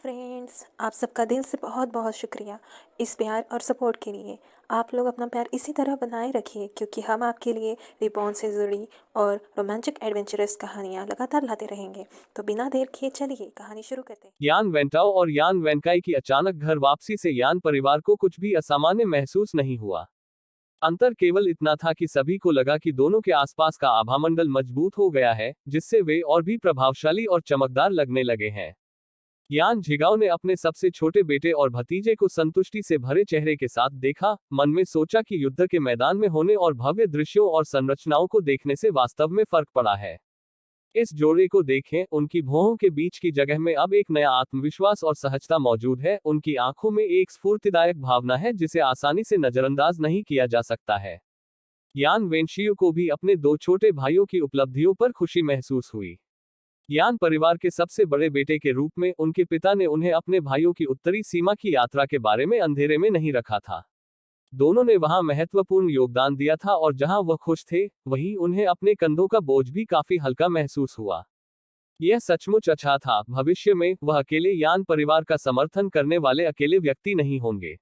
Friends, आप सबका दिल से बहुत बहुत शुक्रिया इस प्यार और सपोर्ट के लिए। आप लोग अपना प्यार इसी तरह बनाए रखिए क्योंकि हम आपके लिए रिबॉर्न से जुड़ी और रोमांचक एडवेंचरस कहानियाँ लगातार लाते रहेंगे। तो बिना देर किए चलिए कहानी शुरू करते हैं। यान वेंटाओ और यान वेंकाई की अचानक घर वापसी से यान परिवार को कुछ भी असामान्य महसूस नहीं हुआ। अंतर केवल इतना था कि सभी को लगा कि दोनों के आसपास का आभामंडल मजबूत हो गया है, जिससे वे और भी प्रभावशाली और चमकदार लगने लगे हैं। यान झिगाओ ने अपने सबसे छोटे बेटे और भतीजे को संतुष्टि से भरे चेहरे के साथ देखा, मन में सोचा कि युद्ध के मैदान में होने और भव्य दृश्यों और संरचनाओं को देखने से वास्तव में फर्क पड़ा है। इस जोड़े को देखें, उनकी भौहों के बीच की जगह में अब एक नया आत्मविश्वास और सहजता मौजूद है। उनकी आंखों में एक स्फूर्तिदायक भावना है जिसे आसानी से नजरअंदाज नहीं किया जा सकता है। यान वेंशियो को भी अपने दो छोटे भाइयों की उपलब्धियों पर खुशी महसूस हुई। यान परिवार के सबसे बड़े बेटे के रूप में उनके पिता ने उन्हें अपने भाइयों की उत्तरी सीमा की यात्रा के बारे में अंधेरे में नहीं रखा था। दोनों ने वहां महत्वपूर्ण योगदान दिया था और जहां वह खुश थे, वहीं उन्हें अपने कंधों का बोझ भी काफी हल्का महसूस हुआ। यह सचमुच अच्छा था, भविष्य में वह अकेले यान परिवार का समर्थन करने वाले अकेले व्यक्ति नहीं होंगे।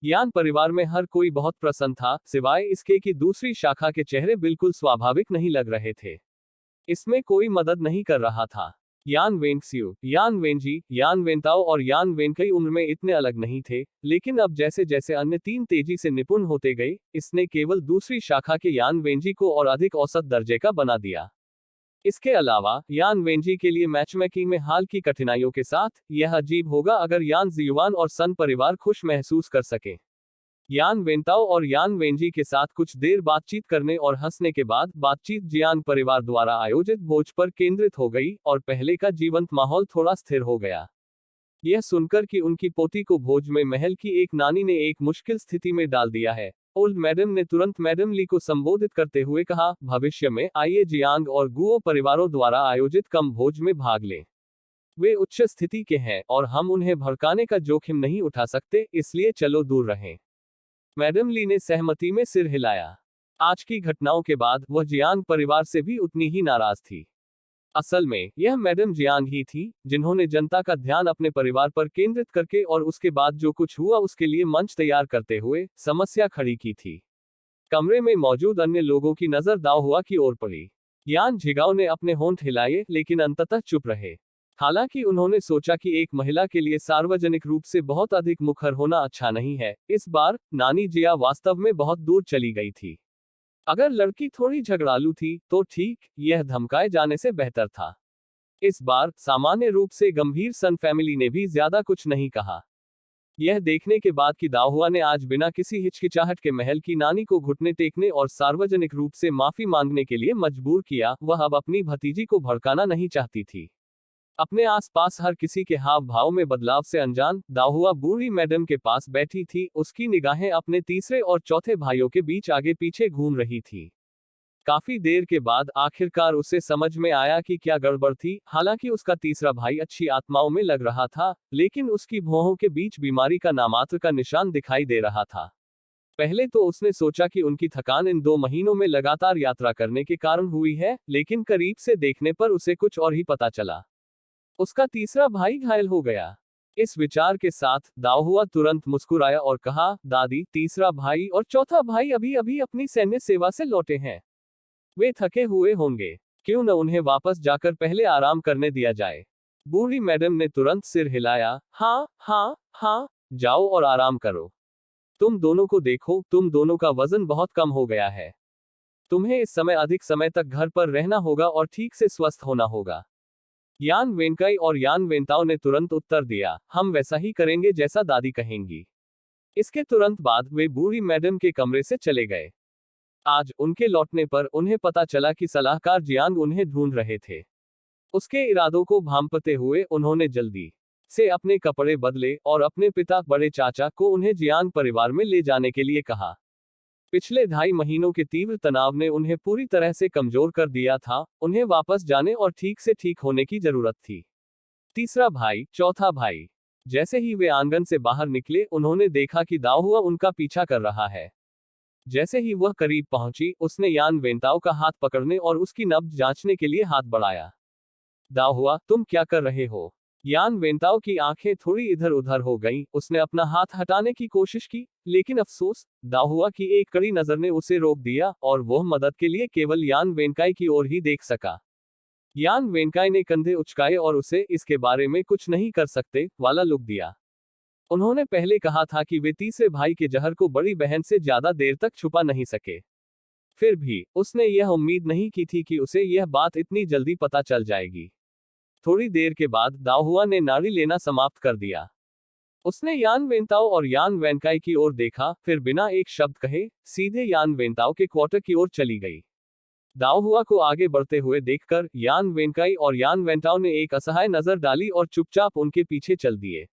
यान परिवार में हर कोई बहुत प्रसन्न था, सिवाय इसके कि दूसरी शाखा के चेहरे बिल्कुल स्वाभाविक नहीं लग रहे थे। इसमें कोई मदद नहीं कर रहा था। यान वेंक्सियो, यान वेंजी, यान वेंताओ और यान वेंकई उम्र में इतने अलग नहीं थे, लेकिन अब जैसे जैसे अन्य तीन तेजी से निपुण होते गए, इसने केवल दूसरी शाखा के यान वेंजी को और अधिक औसत दर्जे का बना दिया। इसके अलावा यान वेंजी के लिए मैचमेकिंग में हाल की कठिनाइयों के साथ, यह अजीब होगा अगर यान जियुआन और सन परिवार खुश महसूस कर सके। यान वेंताओ और यान वेंजी के साथ कुछ देर बातचीत करने और हंसने के बाद बातचीत जियान परिवार द्वारा आयोजित भोज पर केंद्रित हो गई और पहले का जीवंत माहौल थोड़ा स्थिर हो गया। यह सुनकर कि उनकी पोती को भोज में महल की एक नानी ने एक मुश्किल स्थिति में डाल दिया है, ओल्ड मैडम ने तुरंत मैडम ली को संबोधित करते हुए कहा, भविष्य में आइए जियांग और गुओ परिवारों द्वारा आयोजित कम भोज में भाग लें। वे उच्च स्थिति के हैं और हम उन्हें भड़काने का जोखिम नहीं उठा सकते, इसलिए चलो दूर रहें। मैडम ली ने सहमति में सिर हिलाया। आज की घटनाओं के बाद वह जियांग परिवार से भी उतनी ही नाराज थी। असल में यह मैडम जियांग ही थी जिन्होंने जनता का ध्यान अपने परिवार पर केंद्रित करके और उसके बाद जो कुछ हुआ उसके लिए मंच तैयार करते हुए समस्या खड़ी की थी। कमरे में मौजूद अन्य लोगों की नजर दाओहुआ की ओर पड़ी। यान झिगाओ ने अपने होंठ हिलाए लेकिन अंततः चुप रहे। हालांकि उन्होंने सोचा कि एक महिला के लिए सार्वजनिक रूप से बहुत अधिक मुखर होना अच्छा नहीं है। इस बार नानी जिया वास्तव में बहुत दूर चली गई थी। अगर लड़की थोड़ी झगड़ालू थी तो ठीक, यह धमकाए जाने से बेहतर था। इस बार सामान्य रूप से गंभीर सन फैमिली ने भी ज्यादा कुछ नहीं कहा। यह देखने के बाद कि दाओहुआ ने आज बिना किसी हिचकिचाहट के महल की नानी को घुटने टेकने और सार्वजनिक रूप से माफी मांगने के लिए मजबूर किया, वह अब अपनी भतीजी को भड़काना नहीं चाहती थी। अपने आसपास हर किसी के हाव भाव में बदलाव से अनजान, दाओहुआ बूढ़ी मैडम के पास बैठी थी, उसकी निगाहें अपने तीसरे और चौथे भाइयों के बीच आगे पीछे घूम रही थी। काफी देर के बाद आखिरकार उसे समझ में आया कि क्या गड़बड़ थी। हालांकि उसका तीसरा भाई अच्छी आत्माओं में लग रहा था, लेकिन उसकी भौहों के बीच बीमारी का नामात्र का निशान दिखाई दे रहा था। पहले तो उसने सोचा कि उनकी थकान इन 2 महीनों में लगातार यात्रा करने के कारण हुई है, लेकिन करीब से देखने पर उसे कुछ और ही पता चला। उसका तीसरा भाई घायल हो गया। इस विचार के साथ दाओहुआ तुरंत मुस्कुराया और कहा, दादी, तीसरा भाई और चौथा भाई अभी अभी अपनी सैन्य सेवा से लौटे हैं। वे थके हुए होंगे, क्यों न उन्हें वापस जाकर पहले आराम करने दिया जाए। बूढ़ी मैडम ने तुरंत सिर हिलाया, हाँ हाँ हाँ, जाओ और आराम करो। तुम दोनों को देखो, तुम दोनों का वजन बहुत कम हो गया है। तुम्हें इस समय अधिक समय तक घर पर रहना होगा और ठीक से स्वस्थ होना होगा। यान वेंकई और यान वेंताओ ने तुरंत उत्तर दिया, हम वैसा ही करेंगे जैसा दादी कहेंगी। इसके तुरंत बाद वे बूढ़ी मैडम के कमरे से चले गए। आज उनके लौटने पर उन्हें पता चला कि सलाहकार जियांग उन्हें ढूंढ रहे थे। उसके इरादों को भांपते हुए उन्होंने जल्दी से अपने कपड़े बदले और अपने पिता बड़े चाचा को उन्हें जियांग परिवार में ले जाने के लिए कहा। पिछले 2.5 महीनों के तीव्र तनाव ने उन्हें पूरी तरह से कमजोर कर दिया था, उन्हें वापस जाने और ठीक से ठीक होने की जरूरत थी। तीसरा भाई, चौथा भाई। जैसे ही वे आंगन से बाहर निकले, उन्होंने देखा कि दाओहुआ उनका पीछा कर रहा है। जैसे ही वह करीब पहुंची, उसने यान वेंताओ का हाथ पकड़ने और उसकी नब्ज जांचने के लिए हाथ बढ़ाया। दाओहुआ, तुम क्या कर रहे हो? यान वेंताओ की आंखें थोड़ी इधर उधर हो गईं, उसने अपना हाथ हटाने की कोशिश की, लेकिन अफसोस, दाहुआ की एक कड़ी नजर ने उसे रोक दिया और वह मदद के लिए केवल यान वेंकाई की ओर ही देख सका। यान वेंकाई ने कंधे उचकाए और उसे इसके बारे में कुछ नहीं कर सकते वाला लुक दिया। उन्होंने पहले कहा था कि वे तीसरे भाई के जहर को बड़ी बहन से ज्यादा देर तक छुपा नहीं सके। फिर भी उसने यह उम्मीद नहीं की थी कि उसे यह बात इतनी जल्दी पता चल जाएगी। थोड़ी देर के बाद दाहुआ ने नाड़ी लेना समाप्त कर दिया। उसने यान वेंताओ और यान वेंकाई की ओर देखा, फिर बिना एक शब्द कहे सीधे यान वेंताओ के क्वार्टर की ओर चली गई। दाहुआ को आगे बढ़ते हुए देखकर यान वेंकाई और यान वेंताओ ने एक असहाय नजर डाली और चुपचाप उनके पीछे चल दिए।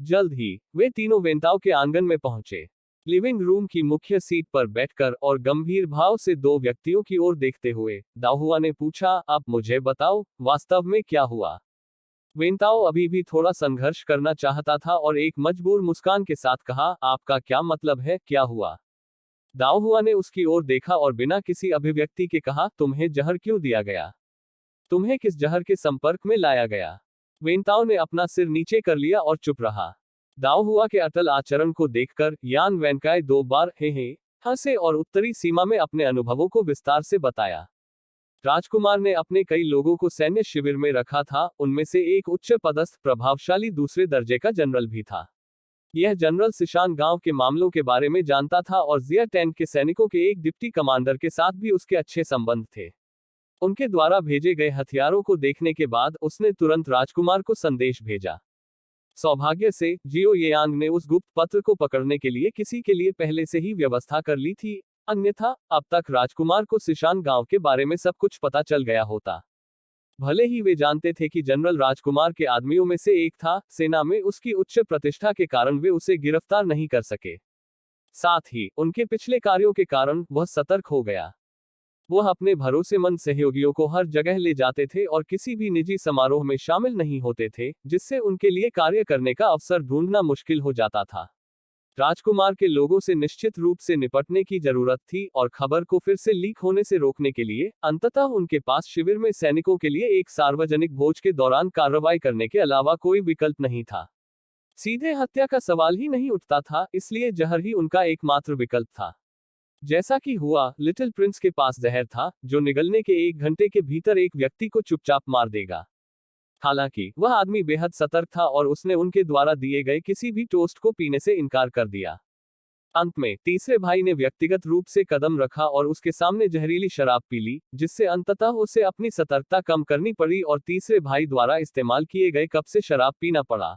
जल्द ही वे तीनों वेंताओ के आंगन में पहुंचे। लिविंग रूम की मुख्य सीट पर बैठकर और गंभीर भाव से दो व्यक्तियों की ओर देखते हुए दाहुआ ने पूछा, अब मुझे बताओ, वास्तव में क्या हुआ? वेंताओ अभी भी थोड़ा संघर्ष करना चाहता था और एक मजबूर मुस्कान के साथ कहा, आपका क्या मतलब है, क्या हुआ? दाहुआ ने उसकी ओर देखा और बिना किसी अभिव्यक्ति के कहा, तुम्हें जहर क्यों दिया गया? तुम्हें किस जहर के संपर्क में लाया गया? वेंताओ ने अपना सिर नीचे कर लिया और चुप रहा। दाहुआ के अटल आचरण को देखकर यान वेंकाई दो बार हे हंसे और उत्तरी सीमा में अपने अनुभवों को विस्तार से बताया। राजकुमार ने अपने कई लोगों को सैन्य शिविर में रखा था, उनमें से एक उच्च पदस्थ प्रभावशाली दूसरे दर्जे का जनरल भी था। यह जनरल सिशान गांव के मामलों के बारे में जानता था और जिया टैंक के सैनिकों के एक डिप्टी कमांडर के साथ भी उसके अच्छे संबंध थे। उनके द्वारा भेजे गए हथियारों को देखने के बाद उसने तुरंत राजकुमार को संदेश भेजा। सौभाग्य से जियो येयांग ने उस गुप्त पत्र को पकड़ने के लिए किसी के लिए पहले से ही व्यवस्था कर ली थी, अन्यथा अब तक राजकुमार को सिशान गांव के बारे में सब कुछ पता चल गया होता। भले ही वे जानते थे कि जनरल राजकुमार के आदमियों में से एक था, सेना में उसकी उच्च प्रतिष्ठा के कारण वे उसे गिरफ्तार नहीं कर सके। साथ ही उनके पिछले कार्यों के कारण वह सतर्क हो गया। वह अपने भरोसेमंद सहयोगियों को हर जगह ले जाते थे और किसी भी निजी समारोह में शामिल नहीं होते थे, जिससे उनके लिए कार्य करने का अवसर ढूंढना मुश्किल हो जाता था। राजकुमार के लोगों से निश्चित रूप से निपटने की जरूरत थी और खबर को फिर से लीक होने से रोकने के लिए अंततः उनके पास शिविर में सैनिकों के लिए एक सार्वजनिक भोज के दौरान कार्रवाई करने के अलावा कोई विकल्प नहीं था। सीधे हत्या का सवाल ही नहीं उठता था, इसलिए जहर ही उनका एकमात्र विकल्प था। जैसा कि हुआ, लिटिल प्रिंस के पास जहर था, जो निगलने के 1 घंटे के भीतर एक व्यक्ति को चुपचाप मार देगा। हालांकि वह आदमी बेहद सतर्क था और उसने उनके द्वारा दिए गए किसी भी टोस्ट को पीने से इनकार कर दिया। अंत में तीसरे भाई ने व्यक्तिगत रूप से कदम रखा और उसके सामने जहरीली शराब पी ली, जिससे अंततः उसे अपनी सतर्कता कम करनी पड़ी और तीसरे भाई द्वारा इस्तेमाल किए गए कप से शराब पीना पड़ा।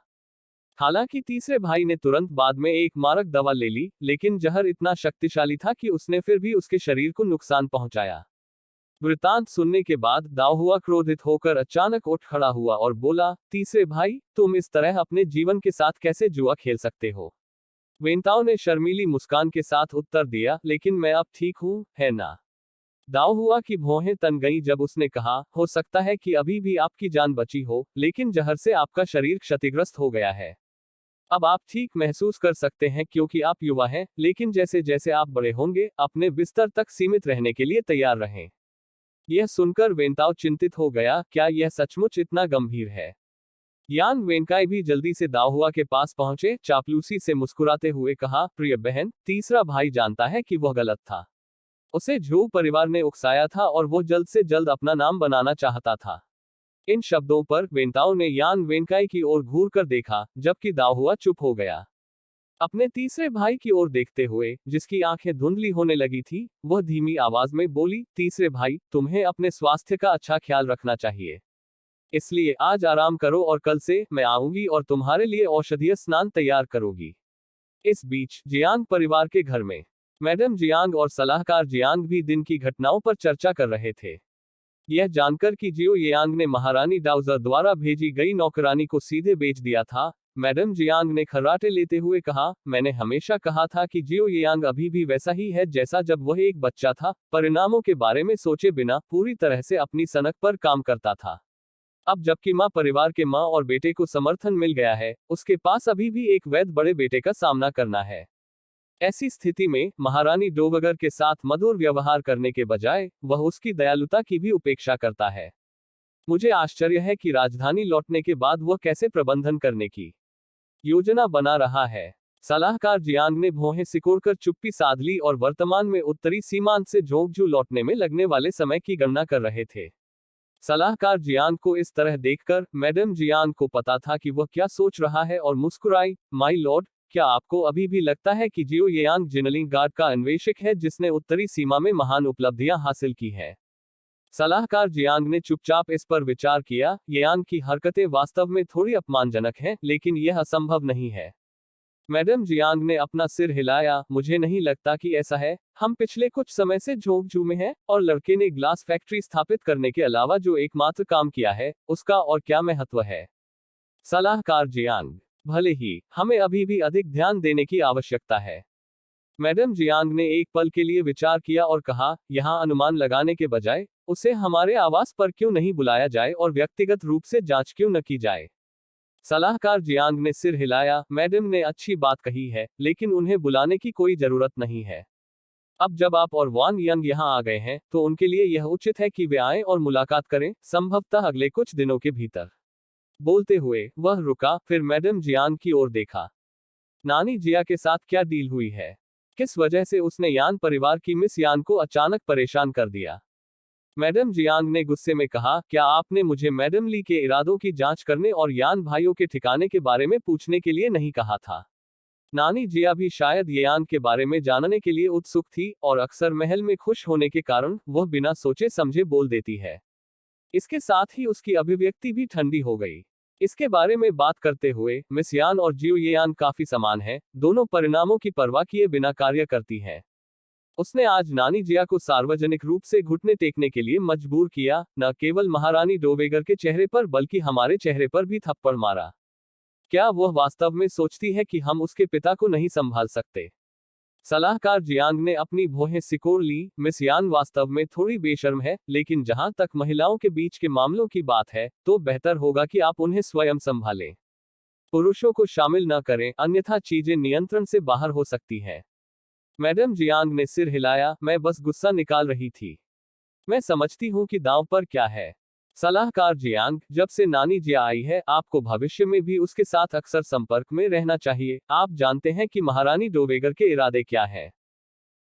हालांकि तीसरे भाई ने तुरंत बाद में एक मारक दवा ले ली, लेकिन जहर इतना शक्तिशाली था कि उसने फिर भी उसके शरीर को नुकसान पहुंचाया। वृतांत सुनने के बाद दाहुआ क्रोधित होकर अचानक उठ खड़ा हुआ और बोला, तीसरे भाई, तुम इस तरह अपने जीवन के साथ कैसे जुआ खेल सकते हो? वेंताओ ने शर्मीली मुस्कान के साथ उत्तर दिया, लेकिन मैं अब ठीक हूं, है ना? दाहुआ की भौहें तन गईं जब उसने कहा, हो सकता है कि अभी भी आपकी जान बची हो, लेकिन जहर से आपका शरीर क्षतिग्रस्त हो गया है। अब आप ठीक महसूस कर सकते हैं क्योंकि आप युवा हैं, लेकिन जैसे जैसे आप बड़े होंगे, अपने बिस्तर तक सीमित रहने के लिए तैयार रहें। यह सुनकर वेंताओ चिंतित हो गया, क्या यह सचमुच इतना गंभीर है? यान वेंकाई भी जल्दी से दाहुआ के पास पहुंचे, चापलूसी से मुस्कुराते हुए कहा, प्रिय बहन, तीसरा भाई जानता है कि वह गलत था। उसे झू परिवार ने उकसाया था और वो जल्द से जल्द अपना नाम बनाना चाहता था। इन शब्दों पर वेंताओ ने यान वेंकाई की ओर घूर कर देखा, जबकि दाहुआ चुप हो गया। अपने तीसरे भाई की ओर देखते हुए, जिसकी आंखें धुंधली होने लगी थी, वह धीमी आवाज में बोली, तीसरे भाई, तुम्हें अपने स्वास्थ्य का अच्छा ख्याल रखना चाहिए। इसलिए आज आराम करो और कल से मैं आऊंगी और तुम्हारे लिए औषधीय स्नान तैयार करूंगी। इस बीच जियांग परिवार के घर में मैडम जियांग और सलाहकार जियांग भी दिन की घटनाओं पर चर्चा कर रहे थे। यह जानकर कि जियो येयांग ने महारानी डाउजर द्वारा भेजी गई नौकरानी को सीधे बेच दिया था, मैडम जियांग ने खर्राटे लेते हुए कहा, मैंने हमेशा कहा था कि जियो येयांग अभी भी वैसा ही है जैसा जब वह एक बच्चा था, परिणामों के बारे में सोचे बिना पूरी तरह से अपनी सनक पर काम करता था। अब जबकि मां परिवार के मां और बेटे को समर्थन मिल गया है, उसके पास अभी भी एक वैध बड़े बेटे का सामना करना है। ऐसी स्थिति में महारानी डोवगर के साथ मधुर व्यवहार करने के बजाय वह उसकी दयालुता की भी उपेक्षा करता है। मुझे आश्चर्य है कि राजधानी लौटने के बाद वह कैसे प्रबंधन करने की योजना बना रहा है। सलाहकार जियांग ने भौहें सिकोड़कर चुप्पी साध ली और वर्तमान में उत्तरी सीमांत से झोंकझू लौटने में लगने वाले समय की गणना कर रहे थे। सलाहकार जियांग को इस तरह देखकर मैडम जियांग को पता था कि वह क्या सोच रहा है और मुस्कुराई, माई लॉर्ड, क्या आपको अभी भी लगता है कि जियो येयांग जिनलिंग गार्ड का अन्वेषक है जिसने उत्तरी सीमा में महान उपलब्धियां हासिल की है? सलाहकार जियांग ने चुपचाप इस पर विचार किया। येयांग की हरकतें वास्तव में थोड़ी अपमानजनक हैं, लेकिन यह असंभव नहीं है। मैडम जियांग ने अपना सिर हिलाया। मुझे नहीं लगता कि ऐसा है। हम पिछले कुछ समय से झोंकझू में हैं, और लड़के ने ग्लास फैक्ट्री स्थापित करने के अलावा जो एकमात्र काम किया है, उसका और क्या महत्व है? सलाहकार जियांग, भले ही हमें अभी भी अधिक ध्यान देने की आवश्यकता है। मैडम जियांग ने एक पल के लिए विचार किया और कहा, यहाँ अनुमान लगाने के बजाय उसे हमारे आवास पर क्यों नहीं बुलाया जाए और व्यक्तिगत रूप से जांच क्यों न की जाए? सलाहकार जियांग ने सिर हिलाया। मैडम ने अच्छी बात कही है, लेकिन उन्हें बुलाने की कोई जरूरत नहीं है। अब जब आप और वान यंग यहाँ आ गए हैं, तो उनके लिए यह उचित है कि वे आएं और मुलाकात करें, संभवतः अगले कुछ दिनों के भीतर। बोलते हुए वह रुका, फिर मैडम जियांग की ओर देखा। नानी जिया के साथ क्या डील हुई है? किस वजह से उसने यान परिवार की मिस यान को अचानक परेशान कर दिया? मैडम जियांग ने गुस्से में कहा, क्या आपने मुझे मैडम ली के इरादों की जांच करने और यान भाइयों के ठिकाने के बारे में पूछने के लिए नहीं कहा था? नानी जिया भी शायद यान के बारे में जानने के लिए उत्सुक थी, और अक्सर महल में खुश होने के कारण वह बिना सोचे समझे बोल देती है। इसके साथ ही उसकी अभिव्यक्ति भी ठंडी हो गई। इसके बारे में बात करते हुए, मिस यान और जियो येयान काफी समान है, दोनों परिणामों की परवाह किए बिना कार्य करती हैं। उसने आज नानी जिया को सार्वजनिक रूप से घुटने टेकने के लिए मजबूर किया, न केवल महारानी डोवेगर के चेहरे पर बल्कि हमारे चेहरे पर भी थप्पड़ मारा। क्या वह वास्तव में सोचती है कि हम उसके पिता को नहीं संभाल सकते? सलाहकार जियांग ने अपनी भौहें सिकोड़ ली। मिस यान वास्तव में थोड़ी बेशर्म है, लेकिन जहां तक महिलाओं के बीच के मामलों की बात है, तो बेहतर होगा कि आप उन्हें स्वयं संभालें। पुरुषों को शामिल न करें, अन्यथा चीजें नियंत्रण से बाहर हो सकती हैं। मैडम जियांग ने सिर हिलाया। मैं बस गुस्सा निकाल रही थी। मैं समझती हूँ कि दांव पर क्या है। सलाहकार जियांग, जब से नानी जिया आई है, आपको भविष्य में भी उसके साथ अक्सर संपर्क में रहना चाहिए। आप जानते हैं कि महारानी डोवेगर के इरादे क्या है?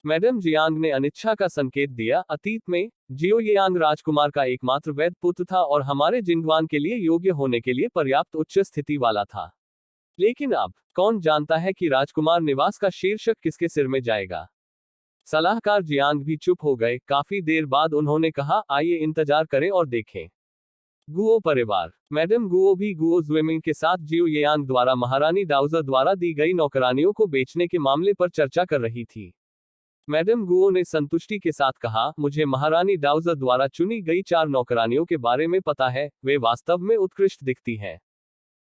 मैडम जियांग ने अनिच्छा का संकेत दिया। अतीत में जियो येयांग राजकुमार का एकमात्र वैध पुत्र था और हमारे जिंगवान के लिए योग्य होने के लिए पर्याप्त उच्च स्थिति वाला था। लेकिन अब कौन जानता है कि राजकुमार निवास का शीर्षक किसके सिर में जाएगा? सलाहकार जियांग भी चुप हो गए। काफी देर बाद उन्होंने कहा, आइए इंतजार करें और देखें। गुओ परिवार। मैडम गुओ भी गुओ जुएमिंग के साथ जियो येयांग द्वारा महारानी डाउजर द्वारा दी गई नौकरानियों को बेचने के मामले पर चर्चा कर रही थी। मैडम गुओ ने संतुष्टि के साथ कहा, मुझे महारानी डाउजर द्वारा चुनी गई 4 नौकरानियों के बारे में पता है, वे वास्तव में उत्कृष्ट दिखती हैं।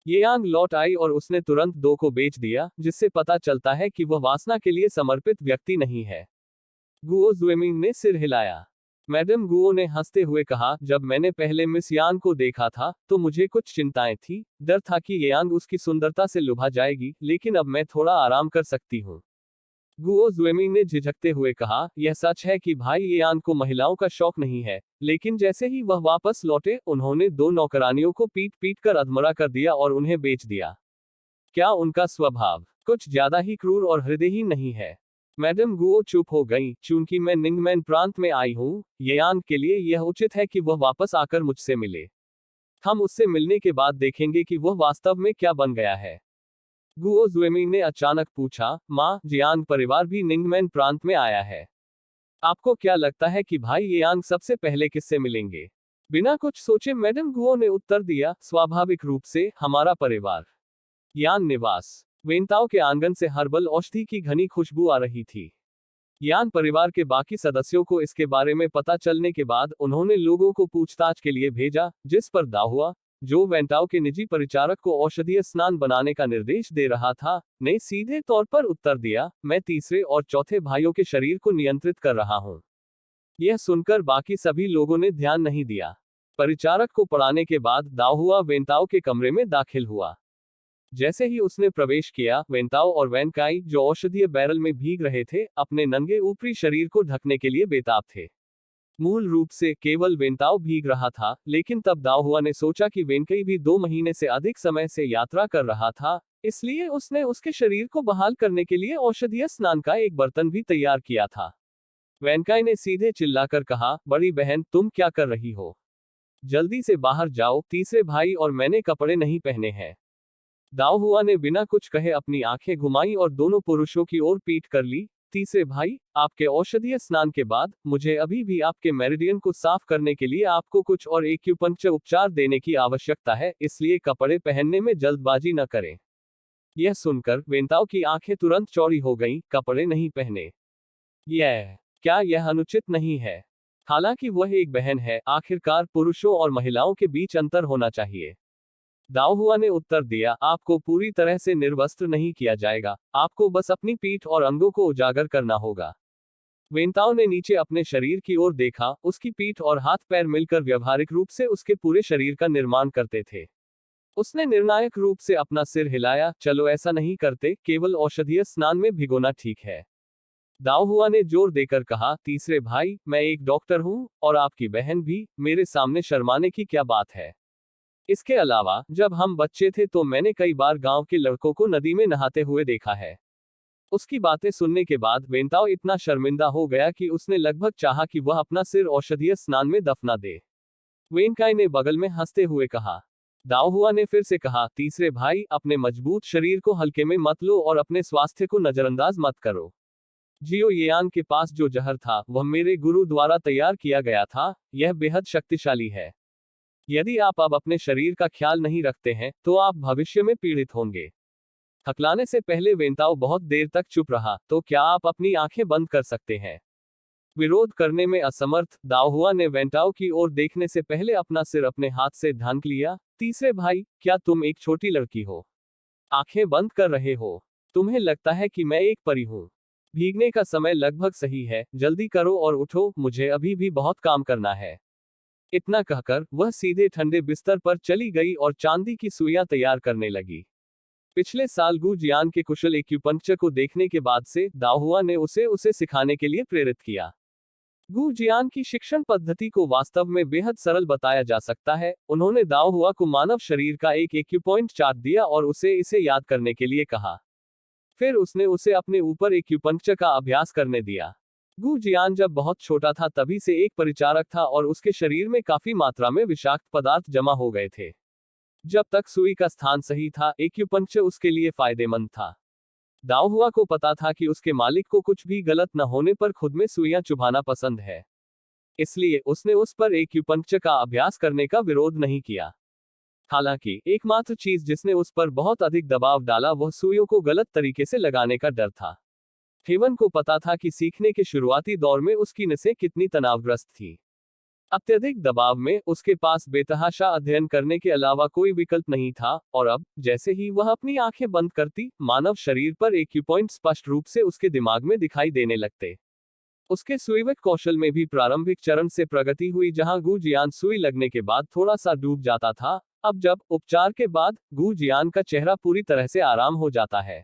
येयांग लौट आई और उसने तुरंत 2 को बेच दिया, जिससे पता चलता है कि वह वासना के लिए समर्पित व्यक्ति नहीं है। गुओ जुएमिंग ने सिर हिलाया। मैडम गुओ ने हंसते हुए कहा, जब मैंने पहले मिस यांग को देखा था, तो मुझे कुछ चिंताएं थी। डर था कि येयांग उसकी सुंदरता से लुभा जाएगी, लेकिन अब मैं थोड़ा आराम कर सकती हूँ। गुओ जुएमिंग ने झिझकते हुए कहा, यह सच है कि भाई येयांग को महिलाओं का शौक नहीं है, लेकिन जैसे ही वह वापस लौटे, उन्होंने 2 नौकरानियों को पीट पीट कर अधमरा कर दिया और उन्हें बेच दिया। क्या उनका स्वभाव कुछ ज्यादा ही क्रूर और हृदयहीन नहीं है? मैडम गुओ चुप हो गई। चूंकि मैं निंगमैन प्रांत में आई हूँ, येयांग के लिए यह उचित है कि वह वापस आकर मुझसे मिले। हम उससे मिलने के बाद देखेंगे कि वह वास्तव में क्या बन गया है। गुओ जुएमिंग ने अचानक पूछा, माँ, जियांग परिवार भी निंगमैन प्रांत में आया है। आपको क्या लगता है कि भाई येयांग सबसे पहले किससे मिलेंगे? बिना कुछ सोचे मैडम गुओ ने उत्तर दिया, स्वाभाविक रूप से हमारा परिवार। यान निवास। वेंताओ के आंगन से हर्बल औषधि की घनी खुशबू आ रही थी। यान परिवार के बाकी सदस्यों को इसके बारे में पता चलने के बाद उन्होंने लोगों को पूछताछ के लिए भेजा, जिस पर दाहुआ, जो वेंटाओ के निजी परिचारक को औषधीय स्नान बनाने का निर्देश दे रहा था, ने सीधे तौर पर उत्तर दिया, मैं तीसरे और चौथे भाइयों के शरीर को नियंत्रित कर रहा हूं। यह सुनकर बाकी सभी लोगों ने ध्यान नहीं दिया। परिचारक को पढ़ाने के बाद दाहुआ वेंताओ के कमरे में दाखिल हुआ। जैसे ही उसने प्रवेश किया, वेंताओ और वैनकाई, जो औषधीय बैरल में भीग रहे थे, अपने नंगे ऊपरी शरीर को ढकने के लिए बेताब थे। मूल रूप से केवल वेंताओ भीग रहा था, लेकिन तब दाओहुआ ने सोचा कि वेंकई भी 2 महीने से अधिक समय से यात्रा कर रहा था, इसलिए उसने उसके शरीर को बहाल करने के लिए औषधीय स्नान का एक बर्तन भी तैयार किया था। वेंकाई ने सीधे चिल्लाकर कहा, बड़ी बहन तुम क्या कर रही हो? जल्दी से बाहर जाओ, तीसरे भाई और मैंने कपड़े नहीं पहने हैं। दाओहुआ ने बिना कुछ कहे अपनी आंखें घुमाई और दोनों पुरुषों की ओर पीठ कर ली। तीसरे भाई, आपके औषधीय स्नान के बाद मुझे अभी भी आपके मेरिडियन को साफ करने के लिए आपको कुछ और एक्यूपंक्चर उपचार देने की आवश्यकता है, इसलिए कपड़े पहनने में जल्दबाजी न करें। यह सुनकर वेंताओ की आंखें तुरंत चौड़ी हो गईं, कपड़े नहीं पहने। क्या यह अनुचित नहीं है? हालांकि वह एक बहन है, आखिरकार पुरुषों और महिलाओं के बीच अंतर होना चाहिए। दाओहुआ ने उत्तर दिया, आपको पूरी तरह से निर्वस्त्र नहीं किया जाएगा, आपको बस अपनी पीठ और अंगों को उजागर करना होगा। वेंताओ ने नीचे अपने शरीर की ओर देखा, उसकी पीठ और हाथ पैर मिलकर व्यवहारिक रूप से उसके पूरे शरीर का निर्माण करते थे। उसने निर्णायक रूप से अपना सिर हिलाया, चलो ऐसा नहीं करते, केवल औषधीय स्नान में भिगोना ठीक है। दाओहुआ ने जोर देकर कहा, तीसरे भाई, मैं एक डॉक्टर हूं, और आपकी बहन भी, मेरे सामने शर्माने की क्या बात है? इसके अलावा जब हम बच्चे थे तो मैंने कई बार गांव के लड़कों को नदी में नहाते हुए देखा है। उसकी बातें सुनने के बाद वेंताओ इतना शर्मिंदा हो गया कि उसने लगभग चाहा कि वह अपना सिर औषधीय स्नान में दफना दे। वेंकाई ने बगल में हंसते हुए कहा। दाओहुआ ने फिर से कहा, तीसरे भाई, अपने मजबूत शरीर को हल्के में मत लो और अपने स्वास्थ्य को नजरअंदाज मत करो। जियो येयान के पास जो जहर था वह मेरे गुरु द्वारा तैयार किया गया था, यह बेहद शक्तिशाली है। यदि आप अब अपने शरीर का ख्याल नहीं रखते हैं तो आप भविष्य में पीड़ित होंगे। थकलाने से पहले वेंताओ बहुत देर तक चुप रहा, तो क्या आप अपनी आंखें बंद कर सकते हैं? विरोध करने में असमर्थ दाओहुआ ने वेंताओ की ओर देखने से पहले अपना सिर अपने हाथ से ढांक लिया। तीसरे भाई, क्या तुम एक छोटी लड़की हो? आंखें बंद कर रहे हो? तुम्हें लगता है कि मैं एक परी हूं? भीगने का समय लगभग सही है, जल्दी करो और उठो, मुझे अभी भी बहुत काम करना है। इतना कहकर वह सीधे ठंडे बिस्तर पर चली गई और चांदी की सुइयां तैयार करने लगी। पिछले साल गु जियान के कुशल एक्यूपंक्चर को देखने के बाद से दाओहुआ ने उसे उसे सिखाने के लिए प्रेरित किया। गु जियान की शिक्षण पद्धति को वास्तव में बेहद सरल बताया जा सकता है। उन्होंने दाओहुआ को मानव शरीर का एक एक्यूपॉइंट चार्ट दिया और उसे इसे याद करने के लिए कहा। फिर उसने उसे अपने ऊपर एक्यूपंक्चर का अभ्यास करने दिया। गु जियान जब बहुत छोटा था तभी से एक परिचारक था और उसके शरीर में काफी मात्रा में विषाक्त पदार्थ जमा हो गए थे। जब तक सुई का स्थान सही था, एक्यूपंक्चर उसके लिए फायदेमंद था। दाओहुआ को पता था कि उसके मालिक को कुछ भी गलत न होने पर खुद में सुइयां चुभाना पसंद है, इसलिए उसने उस पर एक्यूपंक्चर का अभ्यास करने का विरोध नहीं किया। हालांकि एकमात्र चीज जिसने उस पर बहुत अधिक दबाव डाला वह सुइयों को गलत तरीके से लगाने का डर था। हेवन को पता था कि सीखने के शुरुआती दौर में उसकी नसें कितनी तनावग्रस्त थी। अत्यधिक दबाव में उसके पास बेतहाशा अध्ययन करने के अलावा कोई विकल्प नहीं था, और अब जैसे ही वह अपनी आंखें बंद करती, मानव शरीर पर एक्यूपॉइंट स्पष्ट रूप से उसके दिमाग में दिखाई देने लगते। उसके सुईवक कौशल में भी प्रारंभिक चरण से प्रगति हुई। जहां गु जियान सुई लगने के बाद थोड़ा सा डूब जाता था, अब जब उपचार के बाद गु जियान का चेहरा पूरी तरह से आराम हो जाता है।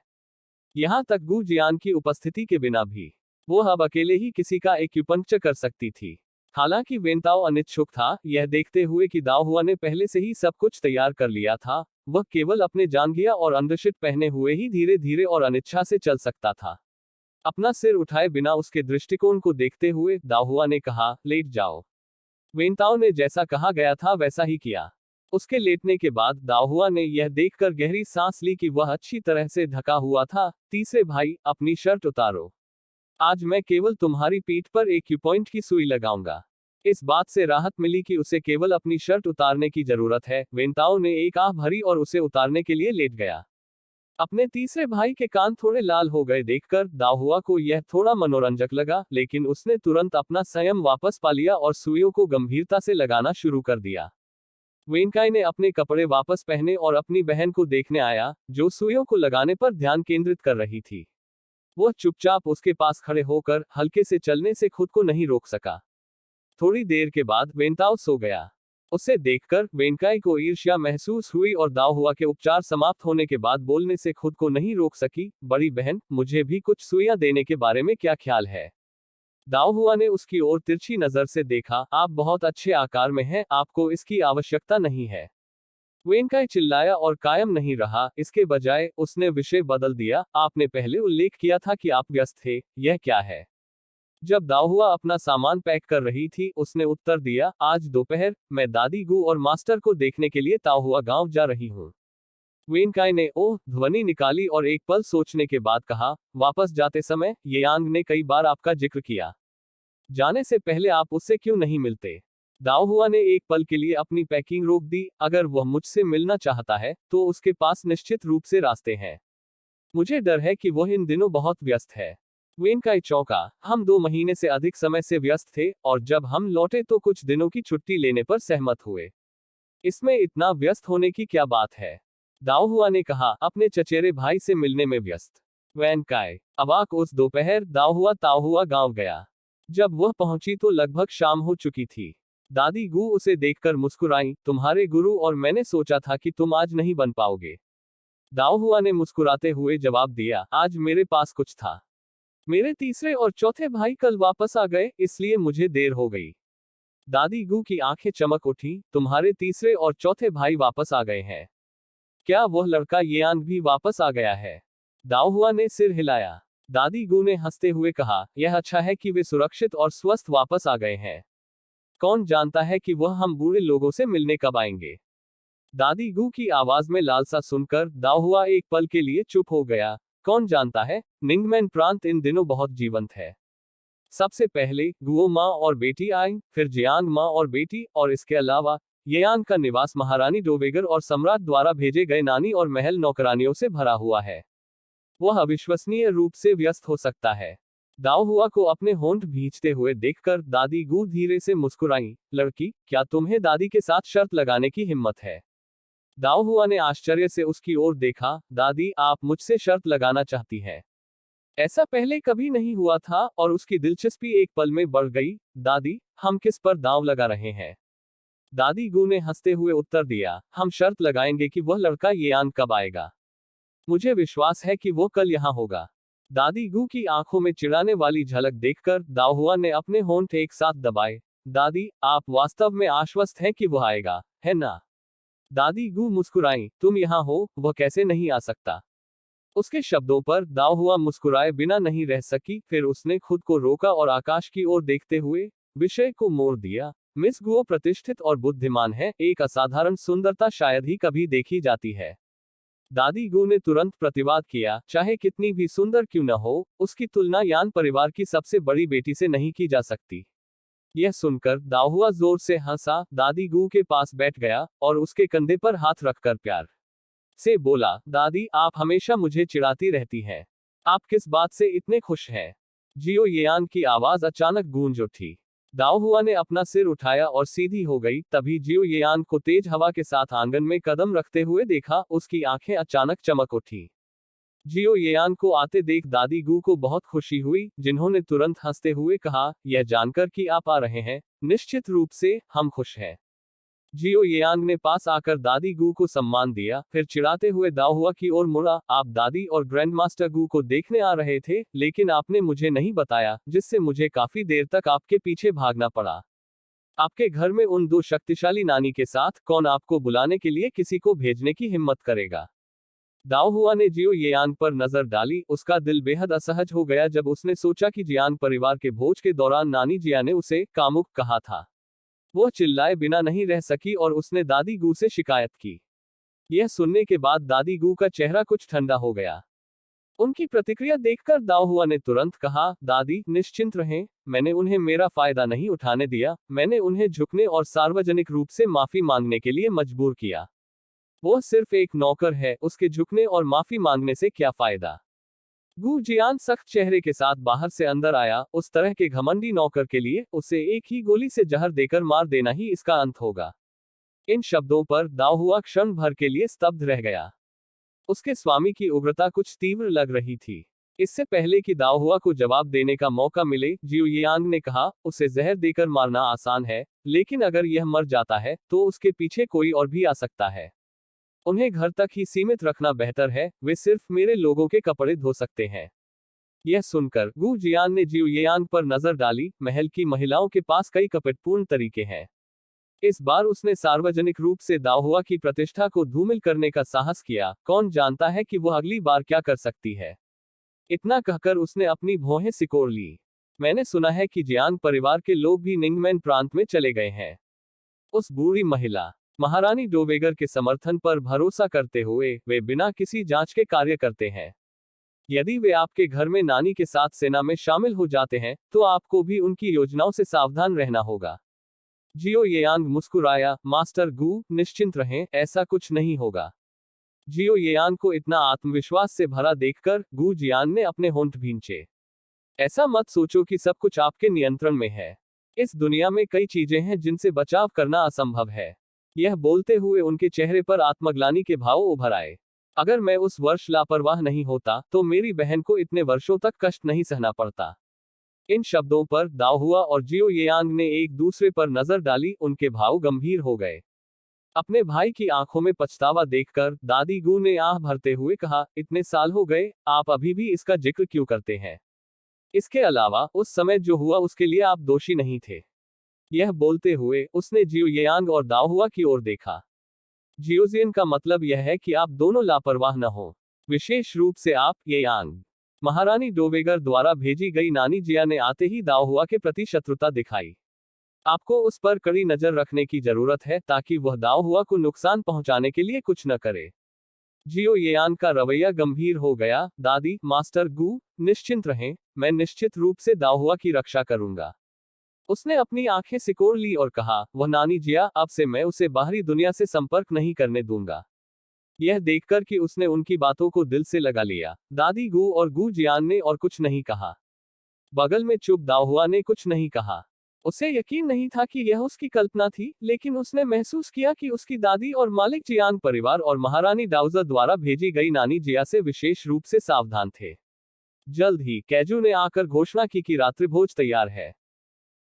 यहां तक गु जियान की उपस्थिति के बिना भी वह अब अकेले ही किसी का एक्यूपंक्चर कर सकती थी। हालांकि वेंताओ अनिच्छुक था, यह देखते हुए कि दाओहुआ ने पहले से ही सब कुछ तैयार कर लिया था। वह केवल अपने जांघिया और अंडरशिट पहने हुए ही धीरे धीरे और अनिच्छा से चल सकता था। अपना सिर उठाए बिना उसके दृष्टिकोण को देखते हुए दाओहुआ ने कहा, लेट जाओ। वेंताओ ने जैसा कहा गया था वैसा ही किया। उसके लेटने के बाद दाओहुआ ने यह देखकर गहरी सांस ली कि वह अच्छी तरह से ढका हुआ था। तीसरे भाई, अपनी शर्ट उतारो। आज मैं केवल तुम्हारी पीठ पर एक्यूपॉइंट की सुई लगाऊंगा। इस बात से राहत मिली कि उसे केवल अपनी शर्ट उतारने की जरूरत है। वेंताओ ने एक आह भरी और उसे उतारने के लिए लेट गया। अपने तीसरे भाई के कान थोड़े लाल हो गए देखकर दाओहुआ को यह थोड़ा मनोरंजक लगा, लेकिन उसने तुरंत अपना संयम वापस पा लिया और सुइयों को गंभीरता से लगाना शुरू कर दिया। वेंकाई ने अपने कपड़े वापस पहने और अपनी बहन को देखने आया, जो सुइयों को लगाने पर ध्यान केंद्रित कर रही थी। वह चुपचाप उसके पास खड़े होकर हल्के से चलने से खुद को नहीं रोक सका। थोड़ी देर के बाद वेंताओ सो गया। उसे देखकर वेंकाई को ईर्ष्या महसूस हुई और दाओहुआ के उपचार समाप्त होने के बाद बोलने से खुद को नहीं रोक सकी, बड़ी बहन, मुझे भी कुछ सुइयां देने के बारे में क्या ख्याल है? दाओ हुआ ने उसकी ओर तिरछी नजर से देखा, आप बहुत अच्छे आकार में हैं, आपको इसकी आवश्यकता नहीं है। वेनकाई चिल्लाया और कायम नहीं रहा, इसके बजाय उसने विषय बदल दिया, आपने पहले उल्लेख किया था कि आप व्यस्त थे, यह क्या है? जब दाओहुआ अपना सामान पैक कर रही थी, उसने उत्तर दिया, आज दोपहर मैं दादी गू और मास्टर को देखने के लिए ताओहुआ गांव जा रही हूँ। वेनकाई ने ओह ध्वनि निकाली और एक पल सोचने के बाद कहा, वापस जाते समय येयांग ने कई बार आपका जिक्र किया। जाने से पहले आप उससे क्यों नहीं मिलते? दाओहुआ ने एक पल के लिए अपनी पैकिंग रोक दी, अगर वह मुझसे मिलना चाहता है तो उसके पास निश्चित रूप से रास्ते हैं। मुझे डर है कि वह इन दिनों बहुत व्यस्त है। वेनकाई चौंका, हम 2 महीने से अधिक समय से व्यस्त थे और जब हम लौटे तो कुछ दिनों की छुट्टी लेने पर सहमत हुए। इसमें इतना व्यस्त होने की क्या बात है? दाओहुआ ने कहा, अपने चचेरे भाई से मिलने में व्यस्त। वेनकाई अवाक, उस दोपहर दाओहुआ ताओहुआ गांव गया। जब वह पहुंची तो लगभग शाम हो चुकी थी। दादी गू उसे देखकर मुस्कुराई, तुम्हारे गुरु और मैंने सोचा था कि तुम आज नहीं बन पाओगे। दाओहुआ ने मुस्कुराते हुए जवाब दिया, आज मेरे पास कुछ था। मेरे तीसरे और चौथे भाई कल वापस आ गए, इसलिए मुझे देर हो गई। दादी गू की आंखें चमक उठी, तुम्हारे तीसरे और चौथे भाई वापस आ गए हैं? क्या वह लड़का येआंग भी वापस आ गया है? दाओहुआ ने सिर हिलाया। दादी गू ने हंसते हुए कहा, यह अच्छा है कि वे सुरक्षित और स्वस्थ वापस आ गए हैं। कौन जानता है कि वह हम बूढ़े लोगों से मिलने कब आएंगे? दादी गू की आवाज में लालसा सुनकर दाओहुआ एक पल के लिए चुप हो गया। कौन जानता है, निंगमैन प्रांत इन दिनों बहुत जीवंत है। सबसे पहले गुओ माँ और बेटी आई, फिर जियांग माँ और बेटी, और इसके अलावा येआन का निवास महारानी डोवेगर और सम्राट द्वारा भेजे गए नानी और महल नौकरानियों से भरा हुआ है। वह अविश्वसनीय रूप से व्यस्त हो सकता है। दाओहुआ को अपने होंठ भींचते हुए देखकर दादी गू धीरे से मुस्कुराई, लड़की, क्या तुम्हें दादी के साथ शर्त लगाने की हिम्मत है? दाओहुआ ने आश्चर्य से उसकी ओर देखा, दादी आप मुझसे शर्त लगाना चाहती हैं? ऐसा पहले कभी नहीं हुआ था और उसकी दिलचस्पी एक पल में बढ़ गई। दादी, हम किस पर दांव लगा रहे हैं? दादी गू ने हंसते हुए उत्तर दिया, हम शर्त लगाएंगे कि वह लड़का येआंग कब आएगा। मुझे विश्वास है कि वो कल यहाँ होगा। दादी गू की आंखों में चिढ़ाने वाली झलक देखकर दाओहुआ ने अपने होंठ एक साथ दबाए। दादी, आप वास्तव में आश्वस्त हैं कि वह आएगा, है ना? दादी गू मुस्कुराई, तुम यहाँ हो, वह कैसे नहीं आ सकता? उसके शब्दों पर दाओहुआ मुस्कुराए बिना नहीं रह सकी, फिर उसने खुद को रोका और आकाश की ओर देखते हुए विषय को मोड़ दिया। मिस गुओ प्रतिष्ठित और बुद्धिमान है, एक असाधारण सुंदरता शायद ही कभी देखी जाती है। दादी गू ने तुरंत प्रतिवाद किया, चाहे कितनी भी सुंदर क्यों न हो, उसकी तुलना यान परिवार की सबसे बड़ी बेटी से नहीं की जा सकती। यह सुनकर दाओहुआ जोर से हंसा, दादी गू के पास बैठ गया और उसके कंधे पर हाथ रखकर प्यार से बोला, दादी आप हमेशा मुझे चिढ़ाती रहती हैं। आप किस बात से इतने खुश हैं? जियो येआन की आवाज अचानक गूंज उठी। दाओहुआ ने अपना सिर उठाया और सीधी हो गई, तभी जियो येआन को तेज हवा के साथ आंगन में कदम रखते हुए देखा, उसकी आंखें अचानक चमक उठी। जियो येआन को आते देख दादी गू को बहुत खुशी हुई, जिन्होंने तुरंत हंसते हुए कहा, यह जानकर कि आप आ रहे हैं, निश्चित रूप से हम खुश हैं। जियो येआंग ने पास आकर दादी गू को सम्मान दिया, फिर चिढ़ाते हुए दाओहुआ की ओर मुड़ा, आप दादी और ग्रैंडमास्टर गू को देखने आ रहे थे, लेकिन आपने मुझे नहीं बताया, जिससे मुझे काफी देर तक आपके पीछे भागना पड़ा। आपके घर में उन 2 शक्तिशाली नानी के साथ कौन आपको बुलाने के लिए किसी को भेजने की हिम्मत करेगा? दाओहुआ ने जियो येआंग पर नजर डाली, उसका दिल बेहद असहज हो गया जब उसने सोचा कि जियांग परिवार के भोज के दौरान नानी जिया ने उसे कामुक कहा था। वह चिल्लाए बिना नहीं रह सकी और उसने दादी गू से शिकायत की। यह सुनने के बाद दादी गू का चेहरा कुछ ठंडा हो गया। उनकी प्रतिक्रिया देखकर दाओहुआ ने तुरंत कहा, दादी निश्चिंत रहें, मैंने उन्हें मेरा फायदा नहीं उठाने दिया, मैंने उन्हें झुकने और सार्वजनिक रूप से माफी मांगने के लिए मजबूर किया। वह सिर्फ एक नौकर है, उसके झुकने और माफी मांगने से क्या फायदा? गू जियान सख्त चेहरे के साथ बाहर से अंदर आया, उस तरह के घमंडी नौकर के लिए उसे एक ही गोली से जहर देकर मार देना ही इसका अंत होगा। इन शब्दों पर दाओहुआ क्षण भर के लिए स्तब्ध रह गया। उसके स्वामी की उग्रता कुछ तीव्र लग रही थी। इससे पहले कि दाओहुआ को जवाब देने का मौका मिले, जियो येआंग ने कहा, उसे जहर देकर मारना आसान है, लेकिन अगर यह मर जाता है तो उसके पीछे कोई और भी आ सकता है। उन्हें घर तक ही सीमित रखना बेहतर है, वे सिर्फ मेरे लोगों के कपड़े धो सकते हैं। यह सुनकर गु जियान ने जियो येयांग पर नजर डाली। महल की महिलाओं के पास कई कपटपूर्ण तरीके हैं। इस बार उसने सार्वजनिक रूप से दाओहुआ की प्रतिष्ठा को धूमिल करने का साहस किया। कौन जानता है कि वह अगली बार क्या कर सकती है। इतना कहकर उसने अपनी भौहें सिकोड़ ली। मैंने सुना है कि जियांग परिवार के लोग भी निंगमैन प्रांत में चले गए हैं। उस बूढ़ी महिला महारानी डोवेगर के समर्थन पर भरोसा करते हुए वे बिना किसी जांच के कार्य करते हैं। यदि वे आपके घर में नानी के साथ सेना में शामिल हो जाते हैं तो आपको भी उनकी योजनाओं से सावधान रहना होगा। जियो येयांग मुस्कुराया। मास्टर गु, निश्चिंत रहें, ऐसा कुछ नहीं होगा। जियो येयांग को इतना आत्मविश्वास से भरा देखकर गु जियान ने अपने होंठ भींचे। ऐसा मत सोचो कि सब कुछ आपके नियंत्रण में है। इस दुनिया में कई चीजें हैं जिनसे बचाव करना असंभव है। यह बोलते हुए उनके चेहरे पर आत्मग्लानि के भाव उभर आए। अगर मैं उस वर्ष लापरवाह नहीं होता तो मेरी बहन को इतने वर्षों तक कष्ट नहीं सहना पड़ता। इन शब्दों पर दाओहुआ और जियो येयांग ने एक दूसरे पर नजर डाली। उनके भाव गंभीर हो गए। अपने भाई की आंखों में पछतावा देखकर दादी गु ने आह भरते हुए कहा, इतने साल हो गए, आप अभी भी इसका जिक्र क्यों करते हैं? इसके अलावा उस समय जो हुआ उसके लिए आप दोषी नहीं थे। यह बोलते हुए उसने जियो येयांग और दाओहुआ की ओर देखा। जियोजियन का मतलब यह है कि आप दोनों लापरवाह न हो, विशेष रूप से आप, येयांग। महारानी डोवेगर द्वारा भेजी गई नानी जिया ने आते ही दाओहुआ के प्रति शत्रुता दिखाई। आपको उस पर कड़ी नजर रखने की जरूरत है ताकि वह दाओहुआ को नुकसान पहुंचाने के लिए कुछ न करे। जियो येयान का रवैया गंभीर हो गया। दादी, मास्टर गु, निश्चिंत रहें, मैं निश्चित रूप से दाओहुआ की रक्षा करूंगा। उसने अपनी आंखें सिकोड़ ली और कहा, वह नानी जिया, अब से मैं उसे बाहरी दुनिया से संपर्क नहीं करने दूंगा। यह देखकर कि उसने उनकी बातों को दिल से लगा लिया, दादी गु और गु जियान ने और कुछ नहीं कहा। बगल में चुप दाओहुआ ने कुछ नहीं कहा। उसे यकीन नहीं था कि यह उसकी कल्पना थी, लेकिन उसने महसूस किया कि उसकी दादी और मालिक जियांग परिवार और महारानी डाउजर द्वारा भेजी गई नानी जिया से विशेष रूप से सावधान थे। जल्द ही कैजू ने आकर घोषणा की कि रात्रिभोज तैयार है।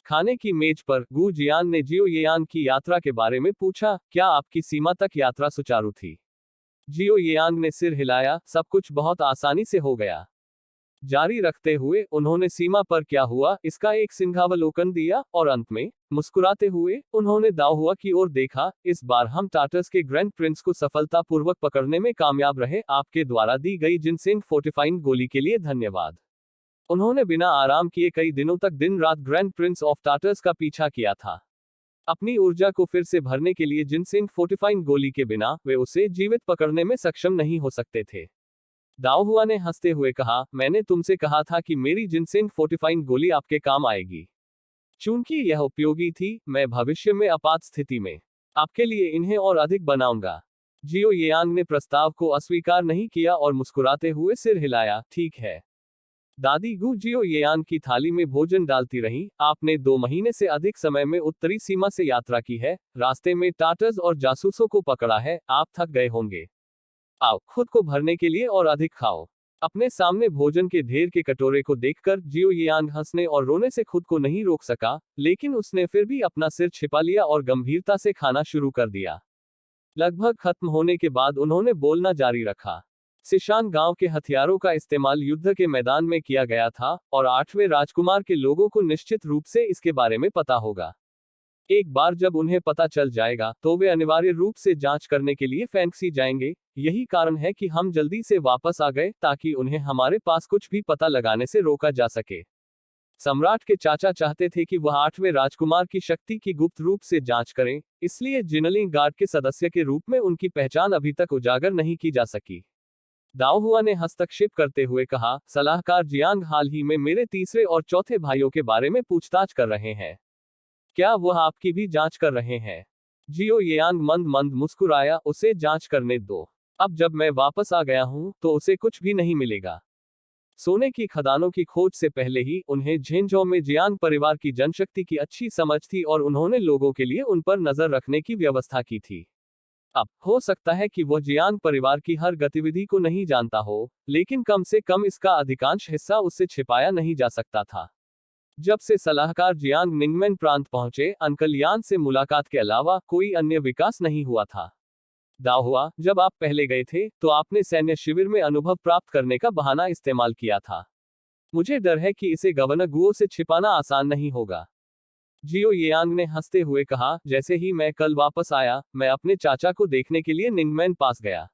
खाने की मेज पर गु जियान ने जियो येयांग की यात्रा के बारे में पूछा, क्या आपकी सीमा तक यात्रा सुचारू थी? जियो येयांग ने सिर हिलाया, सब कुछ बहुत आसानी से हो गया। जारी रखते हुए उन्होंने सीमा पर क्या हुआ इसका एक सिंहावलोकन दिया और अंत में मुस्कुराते हुए उन्होंने दाओहुआ की ओर देखा। इस बार हम टाटर्स के ग्रैंड प्रिंस को सफलतापूर्वक पकड़ने में कामयाब रहे। आपके द्वारा दी गई जिनसेंग फोर्टिफाइंग गोली के लिए धन्यवाद। उन्होंने बिना आराम किए कई दिनों तक दिन रात ग्रैंड प्रिंस ऑफ टाटर्स का पीछा किया था। अपनी ऊर्जा को फिर से भरने के लिए जिनसेंग फोर्टिफाइंग गोली के बिना वे उसे जीवित पकड़ने में सक्षम नहीं हो सकते थे। दाओहुआ ने हंसते हुए कहा, मैंने तुमसे कहा था कि मेरी जिनसेंग फोर्टिफाइंग गोली आपके काम आएगी। चूंकि यह उपयोगी थी, मैं भविष्य में आपात स्थिति में आपके लिए इन्हें और अधिक बनाऊंगा। जियो येयांग ने प्रस्ताव को अस्वीकार नहीं किया और मुस्कुराते हुए सिर हिलाया, ठीक है। दादी गु जियो येयांग की थाली में भोजन डालती रही। आपने 2 महीने से अधिक समय में उत्तरी सीमा से यात्रा की है, रास्ते में टाटर्स और जासूसों को पकड़ा है, आप थक गए होंगे। आओ, खुद को भरने के लिए और अधिक खाओ। अपने सामने भोजन के ढेर के कटोरे को देखकर जियो येयांग हंसने और रोने से खुद को नहीं रोक सका, लेकिन उसने फिर भी अपना सिर छिपा लिया और गंभीरता से खाना शुरू कर दिया। लगभग खत्म होने के बाद उन्होंने बोलना जारी रखा। सिशान गांव के हथियारों का इस्तेमाल युद्ध के मैदान में किया गया था और 8वें राजकुमार के लोगों को निश्चित रूप से इसके बारे में पता होगा। एक बार जब उन्हें पता चल जाएगा तो वे अनिवार्य रूप से जांच करने के लिए फैंक्सी जाएंगे। यही कारण है कि हम जल्दी से वापस आ गए ताकि उन्हें हमारे पास कुछ भी पता लगाने से रोका जा सके। सम्राट के चाचा चाहते थे कि वह 8वें राजकुमार की शक्ति की गुप्त रूप से जांच करें, इसलिए जिनलिंग गार्ड के सदस्य के रूप में उनकी पहचान अभी तक उजागर नहीं की जा सकी। दाओहुआ ने हस्तक्षेप करते हुए कहा, सलाहकार जियांग हाल ही में मेरे तीसरे और चौथे भाइयों के बारे में पूछताछ कर रहे हैं। क्या वह आपकी भी जांच कर रहे हैं? जियो येयांग मंद मंद मुस्कुराया, उसे जांच करने दो। अब जब मैं वापस आ गया हूं तो उसे कुछ भी नहीं मिलेगा। सोने की खदानों की खोज से पहले ही उन्हें झेंझौ में जियांग परिवार की जनशक्ति की अच्छी समझ थी और उन्होंने लोगों के लिए उन पर नजर रखने की व्यवस्था की थी। अब हो सकता है कि वह जियांग परिवार की हर गतिविधि को नहीं जानता हो, लेकिन कम से कम इसका अधिकांश हिस्सा उससे छिपाया नहीं जा सकता था। जब से सलाहकार जियांग निंगमैन प्रांत पहुंचे, अंकल यान से मुलाकात के अलावा कोई अन्य विकास नहीं हुआ था। दाओहुआ, जब आप पहले गए थे तो आपने सैन्य शिविर में अनुभव प्राप्त करने का बहाना इस्तेमाल किया था। मुझे डर है कि इसे गवर्नर गुओ से छिपाना आसान नहीं होगा। जियो येयांग ने हंसते हुए कहा, जैसे ही मैं कल वापस आया, मैं अपने चाचा को देखने के लिए निंगमैन पास गया।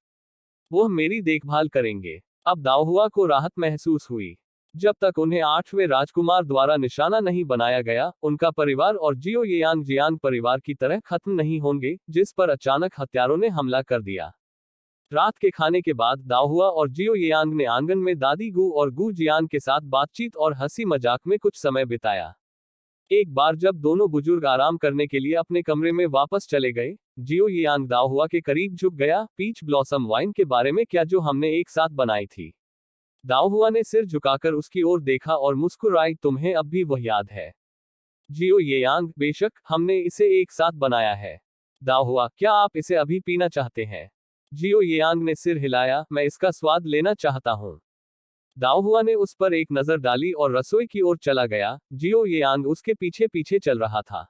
वो मेरी देखभाल करेंगे। अब दाओहुआ को राहत महसूस हुई। जब तक उन्हें 8वें राजकुमार द्वारा निशाना नहीं बनाया गया, उनका परिवार और जियो येयांग जियांग परिवार की तरह खत्म नहीं होंगे, जिस पर अचानक हत्यारों ने हमला कर दिया। रात के खाने के बाद दाओहुआ और जियो येयांग ने आंगन में दादी गू और गू जियान के साथ बातचीत और हंसी मजाक में कुछ समय बिताया। एक बार जब दोनों बुजुर्ग आराम करने के लिए अपने कमरे में वापस चले गए, जियो येयांग दाओहुआ के करीब झुक गया। पीच ब्लॉसम वाइन के बारे में क्या, जो हमने एक साथ बनाई थी? दाओहुआ ने सिर झुकाकर उसकी ओर देखा और मुस्कुराई, तुम्हें अब भी वह याद है? जियो येयांग, बेशक, हमने इसे एक साथ बनाया है। दाओहुआ, क्या आप इसे अभी पीना चाहते हैं? जियो येयांग ने सिर हिलाया, मैं इसका स्वाद लेना चाहता हूं। दाओहुआ ने उस पर एक नजर डाली और रसोई की ओर चला गया। जियो येयांग उसके पीछे पीछे चल रहा था।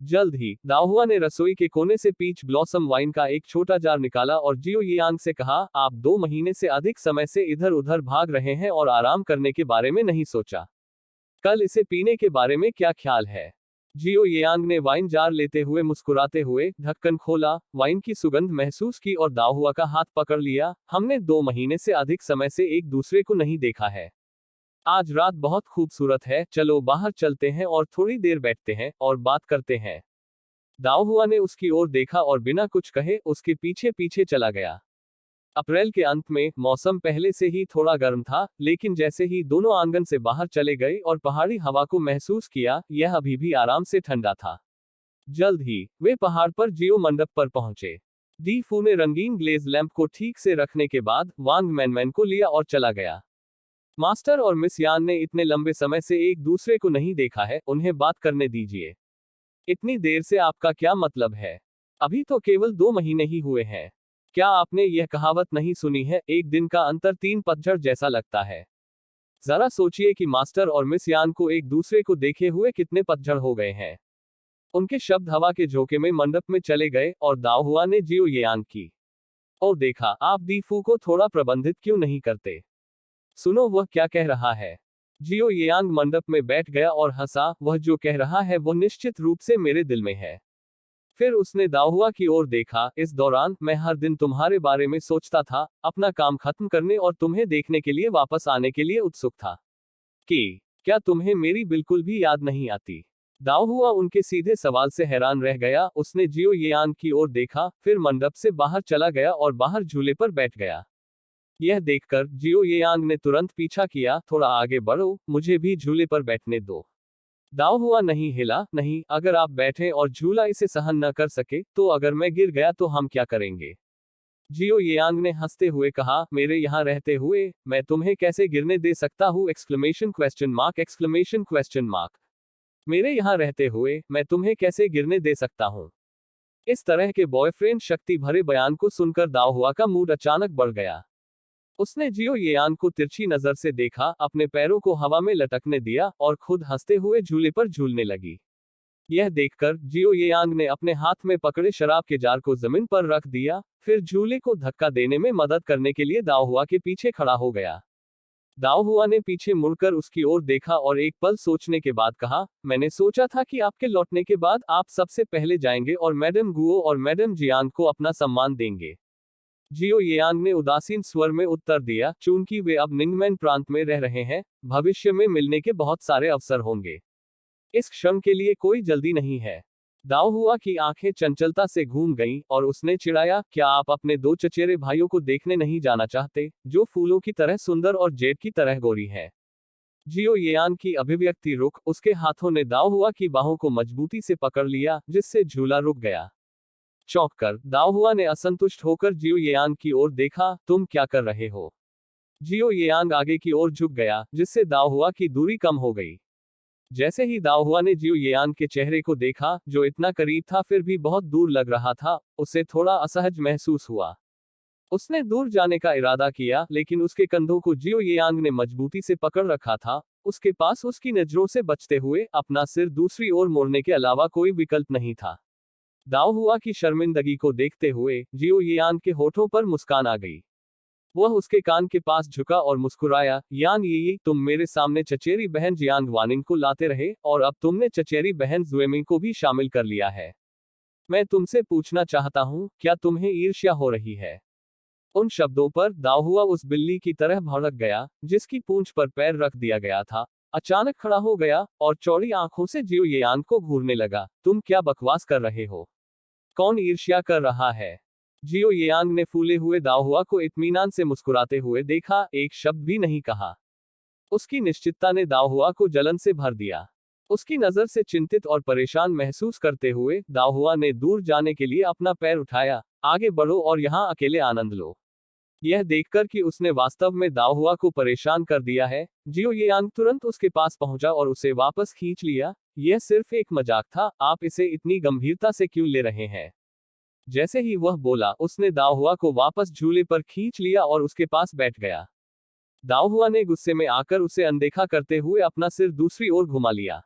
जल्द ही दाओहुआ ने रसोई के कोने से पीच ब्लॉसम वाइन का एक छोटा जार निकाला और जियो येयांग से कहा, आप 2 महीने से अधिक समय से इधर उधर भाग रहे हैं और आराम करने के बारे में नहीं सोचा। कल इसे पीने के बारे में क्या ख्याल है? जियो येयांग ने वाइन जार लेते हुए मुस्कुराते हुए ढक्कन खोला, वाइन की सुगंध महसूस की और दाओहुआ का हाथ पकड़ लिया। हमने 2 महीने से अधिक समय से एक दूसरे को नहीं देखा है। आज रात बहुत खूबसूरत है, चलो बाहर चलते हैं और थोड़ी देर बैठते हैं और बात करते हैं। दाओहुआ ने उसकी ओर देखा और बिना कुछ कहे उसके पीछे पीछे चला गया। अप्रैल के अंत में मौसम पहले से ही थोड़ा गर्म था, लेकिन जैसे ही दोनों आंगन से बाहर चले गए और पहाड़ी हवा को महसूस किया, यह अभी भी आराम से ठंडा था। जल्द ही वे पहाड़ पर जियो मंडप पर पहुंचे। दी फू ने रंगीन ग्लेज लैंप को ठीक से रखने के बाद वांग मैनमैन को लिया और चला गया। मास्टर और मिस यान ने इतने लंबे समय से एक दूसरे को नहीं देखा है, उन्हें बात करने दीजिए। इतनी देर से आपका क्या मतलब है? अभी तो केवल 2 महीने ही हुए हैं। क्या आपने यह कहावत नहीं सुनी है, एक दिन का अंतर 3 पतझड़ जैसा लगता है? जरा सोचिए कि मास्टर और मिस यान को एक दूसरे को देखे हुए कितने पतझड़ हो गए हैं। उनके शब्द हवा के झोंके में मंडप में चले गए और दाओहुआ ने जियो येयांग की और देखा, आप दी फू को थोड़ा प्रबंधित क्यों नहीं करते? सुनो वह क्या कह रहा है। जियो येयांग मंडप में बैठ गया और हंसा, वह जो कह रहा है वो निश्चित रूप से मेरे दिल में है। फिर उसने दाओहुआ की ओर देखा, इस दौरान मैं हर दिन तुम्हारे बारे में सोचता था, अपना काम खत्म करने और तुम्हें देखने के लिए वापस आने के लिए उत्सुक था। कि क्या तुम्हें मेरी बिल्कुल भी याद नहीं आती? दाओहुआ उनके सीधे सवाल से हैरान रह गया। उसने जियो येयांग की ओर देखा, फिर मंडप से बाहर चला गया और बाहर झूले पर बैठ गया। यह देखकर जियो येयांग ने तुरंत पीछा किया, थोड़ा आगे बढ़ो, मुझे भी झूले पर बैठने दो। दाओहुआ नहीं हिला, नहीं, अगर आप बैठे और झूला इसे सहन न कर सके, तो अगर मैं गिर गया तो हम क्या करेंगे? जियो येयांग ने हंसते हुए कहा, मेरे यहाँ रहते हुए मैं तुम्हें कैसे गिरने दे सकता हूँ? Exclamation question mark, exclamation question mark. मेरे यहाँ रहते हुए मैं तुम्हें कैसे गिरने दे सकता हूँ? इस तरह के बॉयफ्रेंड शक्ति भरे बयान को सुनकर दाओहुआ का मूड अचानक बढ़ गया। उसने जियो येयांग को तिरछी नजर से देखा, अपने पैरों को हवा में लटकने दिया और खुद हंसते हुए झूले पर झूलने लगी। यह देखकर जियो येयांग ने अपने हाथ में पकड़े शराब के जार को जमीन पर रख दिया, फिर झूले को धक्का देने में मदद करने के लिए दाओहुआ के पीछे खड़ा हो गया। दाओहुआ ने पीछे मुड़कर उसकी ओर देखा और एक पल सोचने के बाद कहा, मैंने सोचा था कि आपके लौटने के बाद आप सबसे पहले जाएंगे और मैडम गुओ और मैडम जियांग को अपना सम्मान देंगे। जियो येयांग ने उदासीन स्वर में उत्तर दिया, चूंकि वे अब निंगमैन प्रांत में रह रहे हैं, भविष्य में मिलने के बहुत सारे अवसर होंगे। इस क्षण के लिए कोई जल्दी नहीं है। दाओहुआ की आंखें चंचलता से घूम गईं और उसने चिढ़ाया, क्या आप अपने 2 चचेरे भाइयों को देखने नहीं जाना चाहते, जो फूलों की तरह सुंदर और जेड की तरह गोरी है? जियो येयांग की अभिव्यक्ति रुक, उसके हाथों ने दाओहुआ की बाहों को मजबूती से पकड़ लिया, जिससे झूला रुक गया। चौंक कर दाओहुआ ने असंतुष्ट होकर जियो येयांग की ओर देखा, तुम क्या कर रहे हो? जियो येयांग आगे की ओर झुक गया, जिससे दाओहुआ की दूरी कम हो गई। जैसे ही दाओहुआ ने जियो येयांग के चेहरे को देखा, जो इतना करीब था फिर भी बहुत दूर लग रहा था, उसे थोड़ा असहज महसूस हुआ। उसने दूर जाने का इरादा किया, लेकिन उसके कंधों को जियो येयांग ने मजबूती से पकड़ रखा था। उसके पास उसकी नजरों से बचते हुए अपना सिर दूसरी ओर मोड़ने के अलावा कोई विकल्प नहीं था। दाओहुआ की शर्मिंदगी को देखते हुए जियो येयांग के होठों पर मुस्कान आ गई। वह उसके कान के पास झुका और मुस्कुराया, यान ये तुम मेरे सामने चचेरी बहन जियांग वानिंग को लाते रहे और अब तुमने चचेरी बहन जुएमिंग को भी शामिल कर लिया है। मैं तुमसे पूछना चाहता हूँ, क्या तुम्हें ईर्ष्या हो रही है? उन शब्दों पर दाहुआ उस बिल्ली की तरह भड़क गया, जिसकी पूंछ पर पैर रख दिया गया था। अचानक खड़ा हो गया और चौड़ी आंखों से जियो येयान को घूरने लगा। तुम क्या बकवास कर रहे हो? कौन ईर्ष्या कर रहा है? जियो येयांग ने फूले हुए दाहुआ को इत्मीनान से मुस्कुराते हुए देखा, एक शब्द भी नहीं कहा। उसकी निश्चितता ने दाहुआ को जलन से भर दिया। उसकी नजर से चिंतित और परेशान महसूस करते हुए दाहुआ ने दूर जाने के लिए अपना पैर उठाया। आगे बढ़ो और यहाँ अकेले आनंद लो। यह देखकर कि उसने वास्तव में दाहुआ को परेशान कर दिया है, जियो येयांग तुरंत उसके पास पहुंचा और उसे वापस खींच लिया। यह सिर्फ एक मजाक था, आप इसे इतनी गंभीरता से क्यों ले रहे हैं? जैसे ही वह बोला, उसने दाहुआ को वापस झूले पर खींच लिया और उसके पास बैठ गया। दाहुआ ने गुस्से में आकर उसे अनदेखा करते हुए अपना सिर दूसरी ओर घुमा लिया।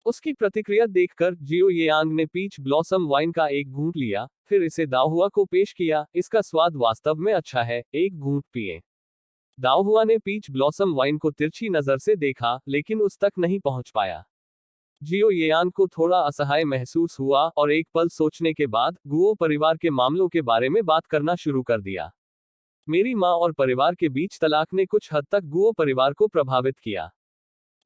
उसकी प्रतिक्रिया देखकर जियो येयांग ने पीच ब्लॉसम वाइन का एक घूंट लिया, फिर इसे दाहुआ को पेश किया। इसका स्वाद वास्तव में अच्छा है, एक घूंट पिए। दाहुआ ने पीच ब्लॉसम वाइन को तिरछी नजर से देखा, लेकिन उस तक नहीं पहुंच पाया। जियो येयांग को थोड़ा असहाय महसूस हुआ और एक पल सोचने के बाद गुओ परिवार के मामलों के बारे में बात करना शुरू कर दिया। मेरी माँ और परिवार के बीच तलाक ने कुछ हद तक गुओ परिवार को प्रभावित किया।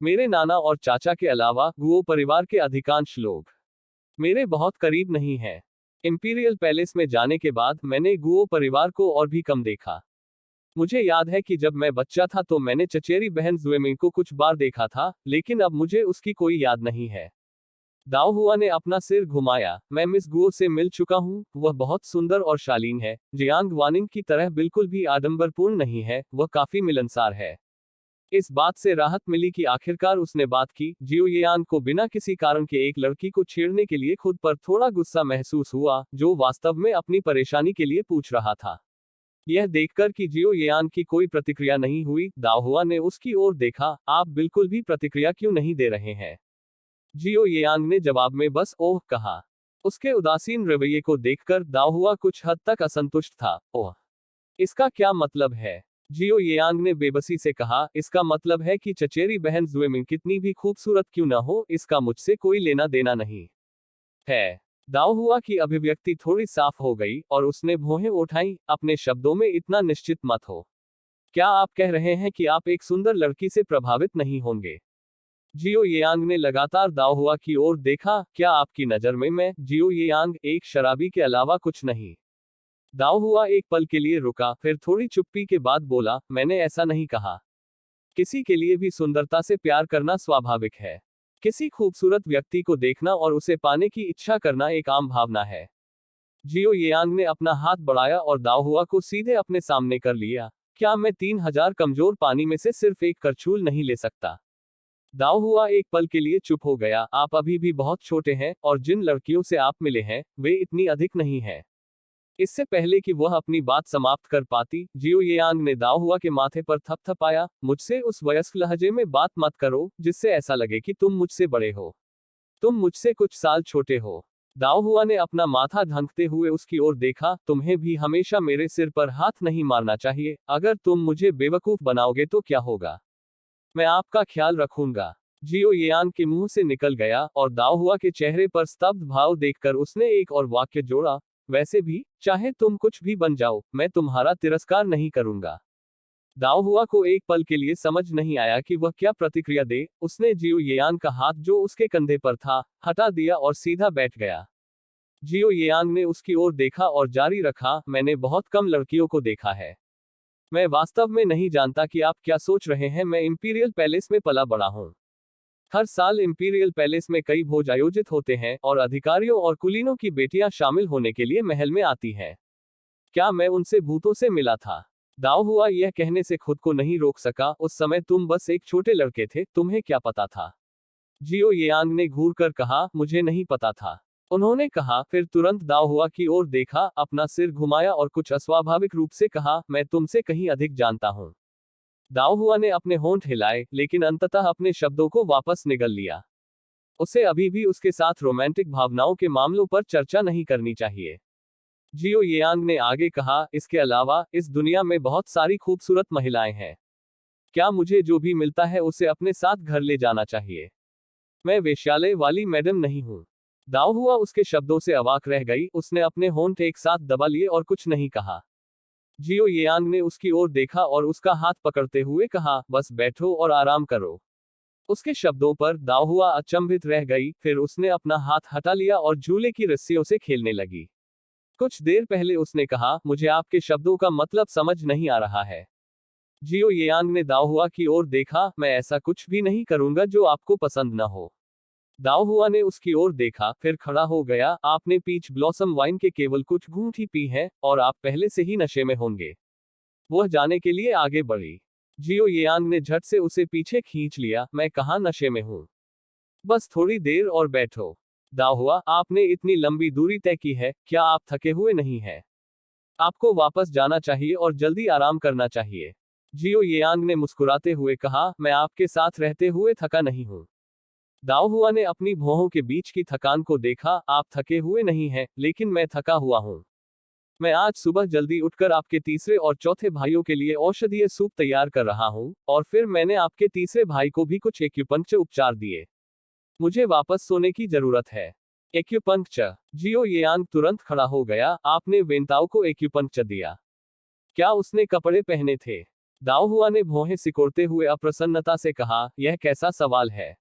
मेरे नाना और चाचा के अलावा गुओ परिवार के अधिकांश लोग मेरे बहुत करीब नहीं हैं। इंपीरियल पैलेस में जाने के बाद मैंने गुओ परिवार को और भी कम देखा। मुझे याद है कि जब मैं बच्चा था तो मैंने चचेरी बहन जुएमिंग को कुछ बार देखा था, लेकिन अब मुझे उसकी कोई याद नहीं है। दाओहुआ ने अपना सिर घुमाया। मैं मिस गुओ से मिल चुका हूँ, वह बहुत सुंदर और शालीन है। जियांग वानिंग की तरह बिल्कुल भी आडंबरपूर्ण नहीं है, वह काफी मिलनसार है। इस बात से राहत मिली कि आखिरकार उसने बात की। जियो येयांग को बिना किसी कारण के एक लड़की को छेड़ने के लिए खुद पर थोड़ा गुस्सा महसूस हुआ, जो वास्तव में अपनी परेशानी के लिए पूछ रहा था। यह देखकर कि जियो येयांग की कोई प्रतिक्रिया नहीं हुई, दाओहुआ ने उसकी ओर देखा। आप बिल्कुल भी प्रतिक्रिया क्यों नहीं दे रहे हैं? जियो येयांग ने जवाब में बस ओह कहा। उसके उदासीन रवैये को देखकर दाओहुआ कुछ हद तक असंतुष्ट था। ओह, इसका क्या मतलब है? जियो येयांग ने बेबसी से कहा, इसका मतलब है कि चचेरी बहन जुएमिंग कितनी भी खूबसूरत क्यों न हो, इसका मुझसे कोई लेना देना नहीं है। दाओहुआ की अभिव्यक्ति थोड़ी साफ हो गई और उसने भौहें उठाई। अपने शब्दों में इतना निश्चित मत हो। क्या आप कह रहे हैं कि आप एक सुंदर लड़की से प्रभावित नहीं होंगे? जियो येयांग ने लगातार दाओहुआ की ओर देखा। क्या आपकी नजर में मैं, जियो येयांग, एक शराबी के अलावा कुछ नहीं? दाओहुआ एक पल के लिए रुका, फिर थोड़ी चुप्पी के बाद बोला, मैंने ऐसा नहीं कहा। किसी के लिए भी सुंदरता से प्यार करना स्वाभाविक है। किसी खूबसूरत व्यक्ति को देखना और उसे पाने की इच्छा करना एक आम भावना है। जियो येयांग ने अपना हाथ बढ़ाया और दाओहुआ को सीधे अपने सामने कर लिया। क्या मैं 3000 कमजोर पानी में से सिर्फ एक करछूल नहीं ले सकता? दाओहुआ एक पल के लिए चुप हो गया। आप अभी भी बहुत छोटे हैं और जिन लड़कियों से आप मिले हैं, वे इतनी अधिक नहीं हैं। इससे पहले कि वह अपनी बात समाप्त कर पाती, जियो येयांग ने दाओहुआ के माथे पर थपथपाया। मुझसे उस वयस्क लहजे में बात मत करो, जिससे ऐसा लगे कि तुम मुझसे बड़े हो। तुम मुझसे कुछ साल छोटे हो। दाओहुआ ने अपना माथा ढंकते हुए उसकी ओर देखा। तुम्हें भी हमेशा मेरे सिर पर हाथ नहीं मारना चाहिए। अगर तुम मुझे बेवकूफ बनाओगे तो क्या होगा? मैं आपका ख्याल रखूंगा। जियो येयांग के मुंह से निकल गया और दाओहुआ के चेहरे पर स्तब्ध भाव देखकर उसने एक और वाक्य जोड़ा, वैसे भी, चाहे तुम कुछ भी बन जाओ, मैं तुम्हारा तिरस्कार नहीं करूंगा। दाओहुआ को एक पल के लिए समझ नहीं आया कि वह क्या प्रतिक्रिया दे। उसने जियो येयांग का हाथ जो उसके कंधे पर था, हटा दिया और सीधा बैठ गया। जियो येयांग ने उसकी ओर देखा और जारी रखा, मैंने बहुत कम लड़कियों को देखा है। मैं वास्तव में नहीं जानता कि आप क्या सोच रहे हैं। मैं इंपीरियल पैलेस में पला बड़ा हूं। हर साल इंपीरियल पैलेस में कई भोज आयोजित होते हैं और अधिकारियों और कुलीनों की बेटियां शामिल होने के लिए महल में आती हैं। क्या मैं उनसे भूतों से मिला था? दाओहुआ यह कहने से खुद को नहीं रोक सका, उस समय तुम बस एक छोटे लड़के थे, तुम्हें क्या पता था? जियो येयांग ने घूर कर कहा, मुझे नहीं पता था। उन्होंने कहा, फिर तुरंत दाओहुआ की ओर देखा, अपना सिर घुमाया और कुछ अस्वाभाविक रूप से कहा, मैं तुमसे कहीं अधिक जानता हूं। दाओहुआ ने अपने होंठ हिलाए, लेकिन अंततः अपने शब्दों को वापस निगल लिया। उसे अभी भी उसके साथ रोमांटिक भावनाओं के मामलों पर चर्चा नहीं करनी चाहिए। जियो येयांग ने आगे कहा, इसके अलावा इस दुनिया में बहुत सारी खूबसूरत महिलाएं हैं। क्या मुझे जो भी मिलता है उसे अपने साथ घर ले जाना चाहिए? मैं वेश्यालय वाली मैडम नहीं हूं। दाओ हुआ उसके शब्दों से अवाक रह गई, उसने अपने होंठ एक साथ दबा लिए और कुछ नहीं कहा। जियो येयांग ने उसकी ओर देखा और उसका हाथ पकड़ते हुए कहा, बस बैठो और आराम करो। उसके शब्दों पर दाओ हुआ अचंभित रह गई, फिर उसने अपना हाथ हटा लिया और झूले की रस्सियों से खेलने लगी। कुछ देर पहले उसने कहा, मुझे आपके शब्दों का मतलब समझ नहीं आ रहा है। जियो येयांग ने दाओ हुआ की ओर देखा, मैं ऐसा कुछ भी नहीं करूंगा जो आपको पसंद न हो। दाओ हुआ ने उसकी ओर देखा, फिर खड़ा हो गया, आपने पीच ब्लॉसम वाइन के केवल कुछ घूंट ही पी है, और आप पहले से ही नशे में होंगे। वह जाने के लिए आगे बढ़ी। जियो येयांग ने झट से उसे पीछे खींच लिया, मैं कहाँ नशे में हूँ। बस थोड़ी देर और बैठो। दाओ हुआ, आपने इतनी लंबी दूरी तय की है, क्या आप थके हुए नहीं हैं? आपको वापस जाना चाहिए और जल्दी आराम करना चाहिए। जियो येयांग ने मुस्कुराते हुए कहा, मैं आपके साथ रहते हुए थका नहीं हूँ। दाओ हुआ ने अपनी भौहों के बीच की थकान को देखा, आप थके हुए नहीं हैं, लेकिन मैं थका हुआ हूँ। मैं आज सुबह जल्दी उठकर आपके तीसरे और चौथे भाइयों के लिए औषधीय सूप तैयार कर रहा हूँ, और फिर मैंने आपके तीसरे भाई को भी कुछ एक्यूपंक्चर उपचार दिए। मुझे वापस सोने की जरूरत है। एक्यूपंक्चर। जियो येयांग तुरंत खड़ा हो गया, आपने वेंताओ को एक्यूपंक्चर दिया? क्या उसने कपड़े पहने थे? दाओ हुआ ने भौहें सिकोड़ते हुए अप्रसन्नता से कहा, यह कैसा सवाल है?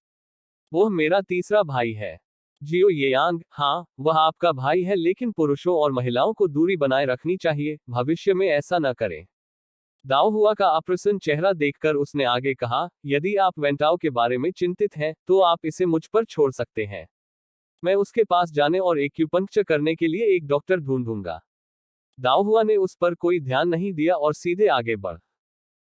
वह मेरा तीसरा भाई है। जियो येयांग, हाँ, वह आपका भाई है, लेकिन पुरुषों और महिलाओं को दूरी बनाए रखनी चाहिए, भविष्य में ऐसा न करें। दाओ हुआ का अप्रसन्न चेहरा देखकर उसने आगे कहा, यदि आप वेंटाओ के बारे में चिंतित हैं, तो आप इसे मुझ पर छोड़ सकते हैं। मैं उसके पास जाने और एक्यूपंक्चर करने के लिए एक डॉक्टर ढूंढूंगा। दाओ हुआ ने उस पर कोई ध्यान नहीं दिया और सीधे आगे बढ़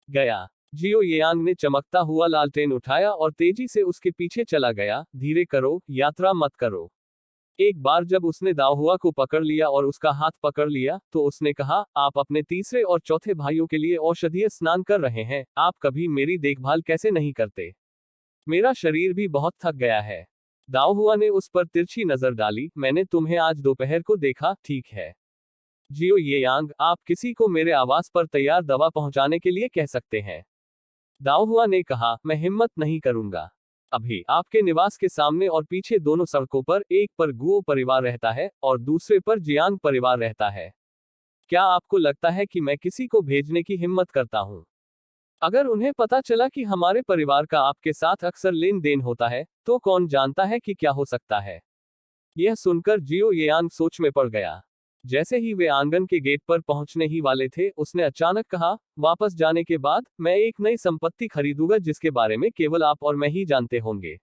गया। जियो येयांग ने चमकता हुआ लालटेन उठाया और तेजी से उसके पीछे चला गया, धीरे करो, यात्रा मत करो। एक बार जब उसने दाओ हुआ को पकड़ लिया और उसका हाथ पकड़ लिया, तो उसने कहा, आप अपने तीसरे और चौथे भाइयों के लिए औषधीय स्नान कर रहे हैं, आप कभी मेरी देखभाल कैसे नहीं करते? मेरा शरीर भी बहुत थक गया है। दाओ हुआ ने उस पर तिरछी नजर डाली, मैंने तुम्हें आज दोपहर को देखा, ठीक है। जियो येयांग, आप किसी को मेरे आवास पर तैयार दवा पहुंचाने के लिए कह सकते हैं। दाओ हुआ ने कहा, मैं हिम्मत नहीं करूंगा। अभी आपके निवास के सामने और पीछे दोनों सड़कों पर, एक पर गुओ परिवार रहता है और दूसरे पर जियांग परिवार रहता है। क्या आपको लगता है कि मैं किसी को भेजने की हिम्मत करता हूं? अगर उन्हें पता चला कि हमारे परिवार का आपके साथ अक्सर लेन देन होता है, तो कौन जानता है कि क्या हो सकता है। यह सुनकर जियो येयांग सोच में पड़ गया। जैसे ही वे आंगन के गेट पर पहुंचने ही वाले थे, उसने अचानक कहा, वापस जाने के बाद मैं एक नई संपत्ति खरीदूंगा जिसके बारे में केवल आप और मैं ही जानते होंगे।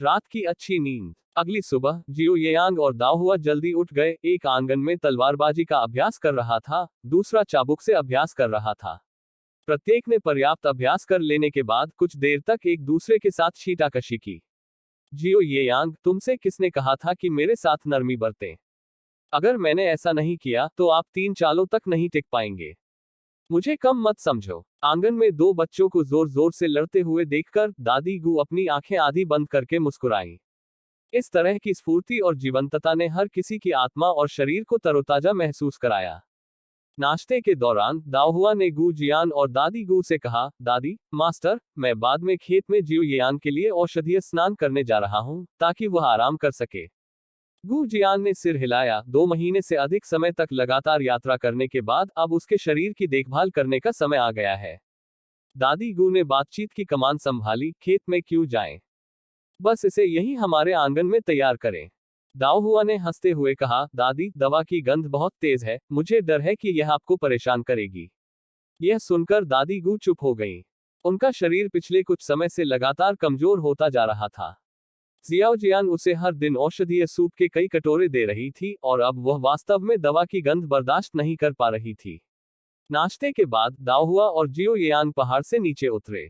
रात की अच्छी नींद। अगली सुबह जियो येयांग और दाओ हुआ जल्दी उठ गए। एक आंगन में तलवारबाजी का अभ्यास कर रहा था, दूसरा चाबुक से अभ्यास कर रहा था। प्रत्येक ने पर्याप्त अभ्यास कर लेने के बाद कुछ देर तक एक दूसरे के साथ छींटाकशी की। जियो येयांग, तुमसे किसने कहा था कि मेरे साथ नरमी बरतें? अगर मैंने ऐसा नहीं किया, तो आप 3 चालों तक नहीं टिक पाएंगे। मुझे कम मत समझो। आंगन में 2 बच्चों को जोर जोर से लड़ते हुए देखकर दादी गू अपनी आंखें आधी बंद करके मुस्कुराई। इस तरह की स्फूर्ति और जीवंतता ने हर किसी की आत्मा और शरीर को तरोताजा महसूस कराया। नाश्ते के दौरान दाओ हुआ ने गू जियान और दादी गू से कहा, दादी, मास्टर, मैं बाद में खेत में जियो येयांग के लिए औषधीय स्नान करने जा रहा हूं, ताकि वह आराम कर सके। गू जियान ने सिर हिलाया। 2 महीने से अधिक समय तक लगातार यात्रा करने के बाद अब उसके शरीर की देखभाल करने का समय आ गया है। दादी गू ने बातचीत की कमान संभाली, खेत में क्यों जाएं? बस इसे यही हमारे आंगन में तैयार करें। दाओ हुआ ने हंसते हुए कहा, दादी, दवा की गंध बहुत तेज है, मुझे डर है कि यह आपको परेशान करेगी। यह सुनकर दादी गू चुप हो गई। उनका शरीर पिछले कुछ समय से लगातार कमजोर होता जा रहा था। जियाओ जियान उसे हर दिन औषधीय सूप के कई कटोरे दे रही थी और अब वह वास्तव में दवा की गंध बर्दाश्त नहीं कर पा रही थी। नाश्ते के बाद दाओ हुआ और जियो येयांग पहाड़ से नीचे उतरे।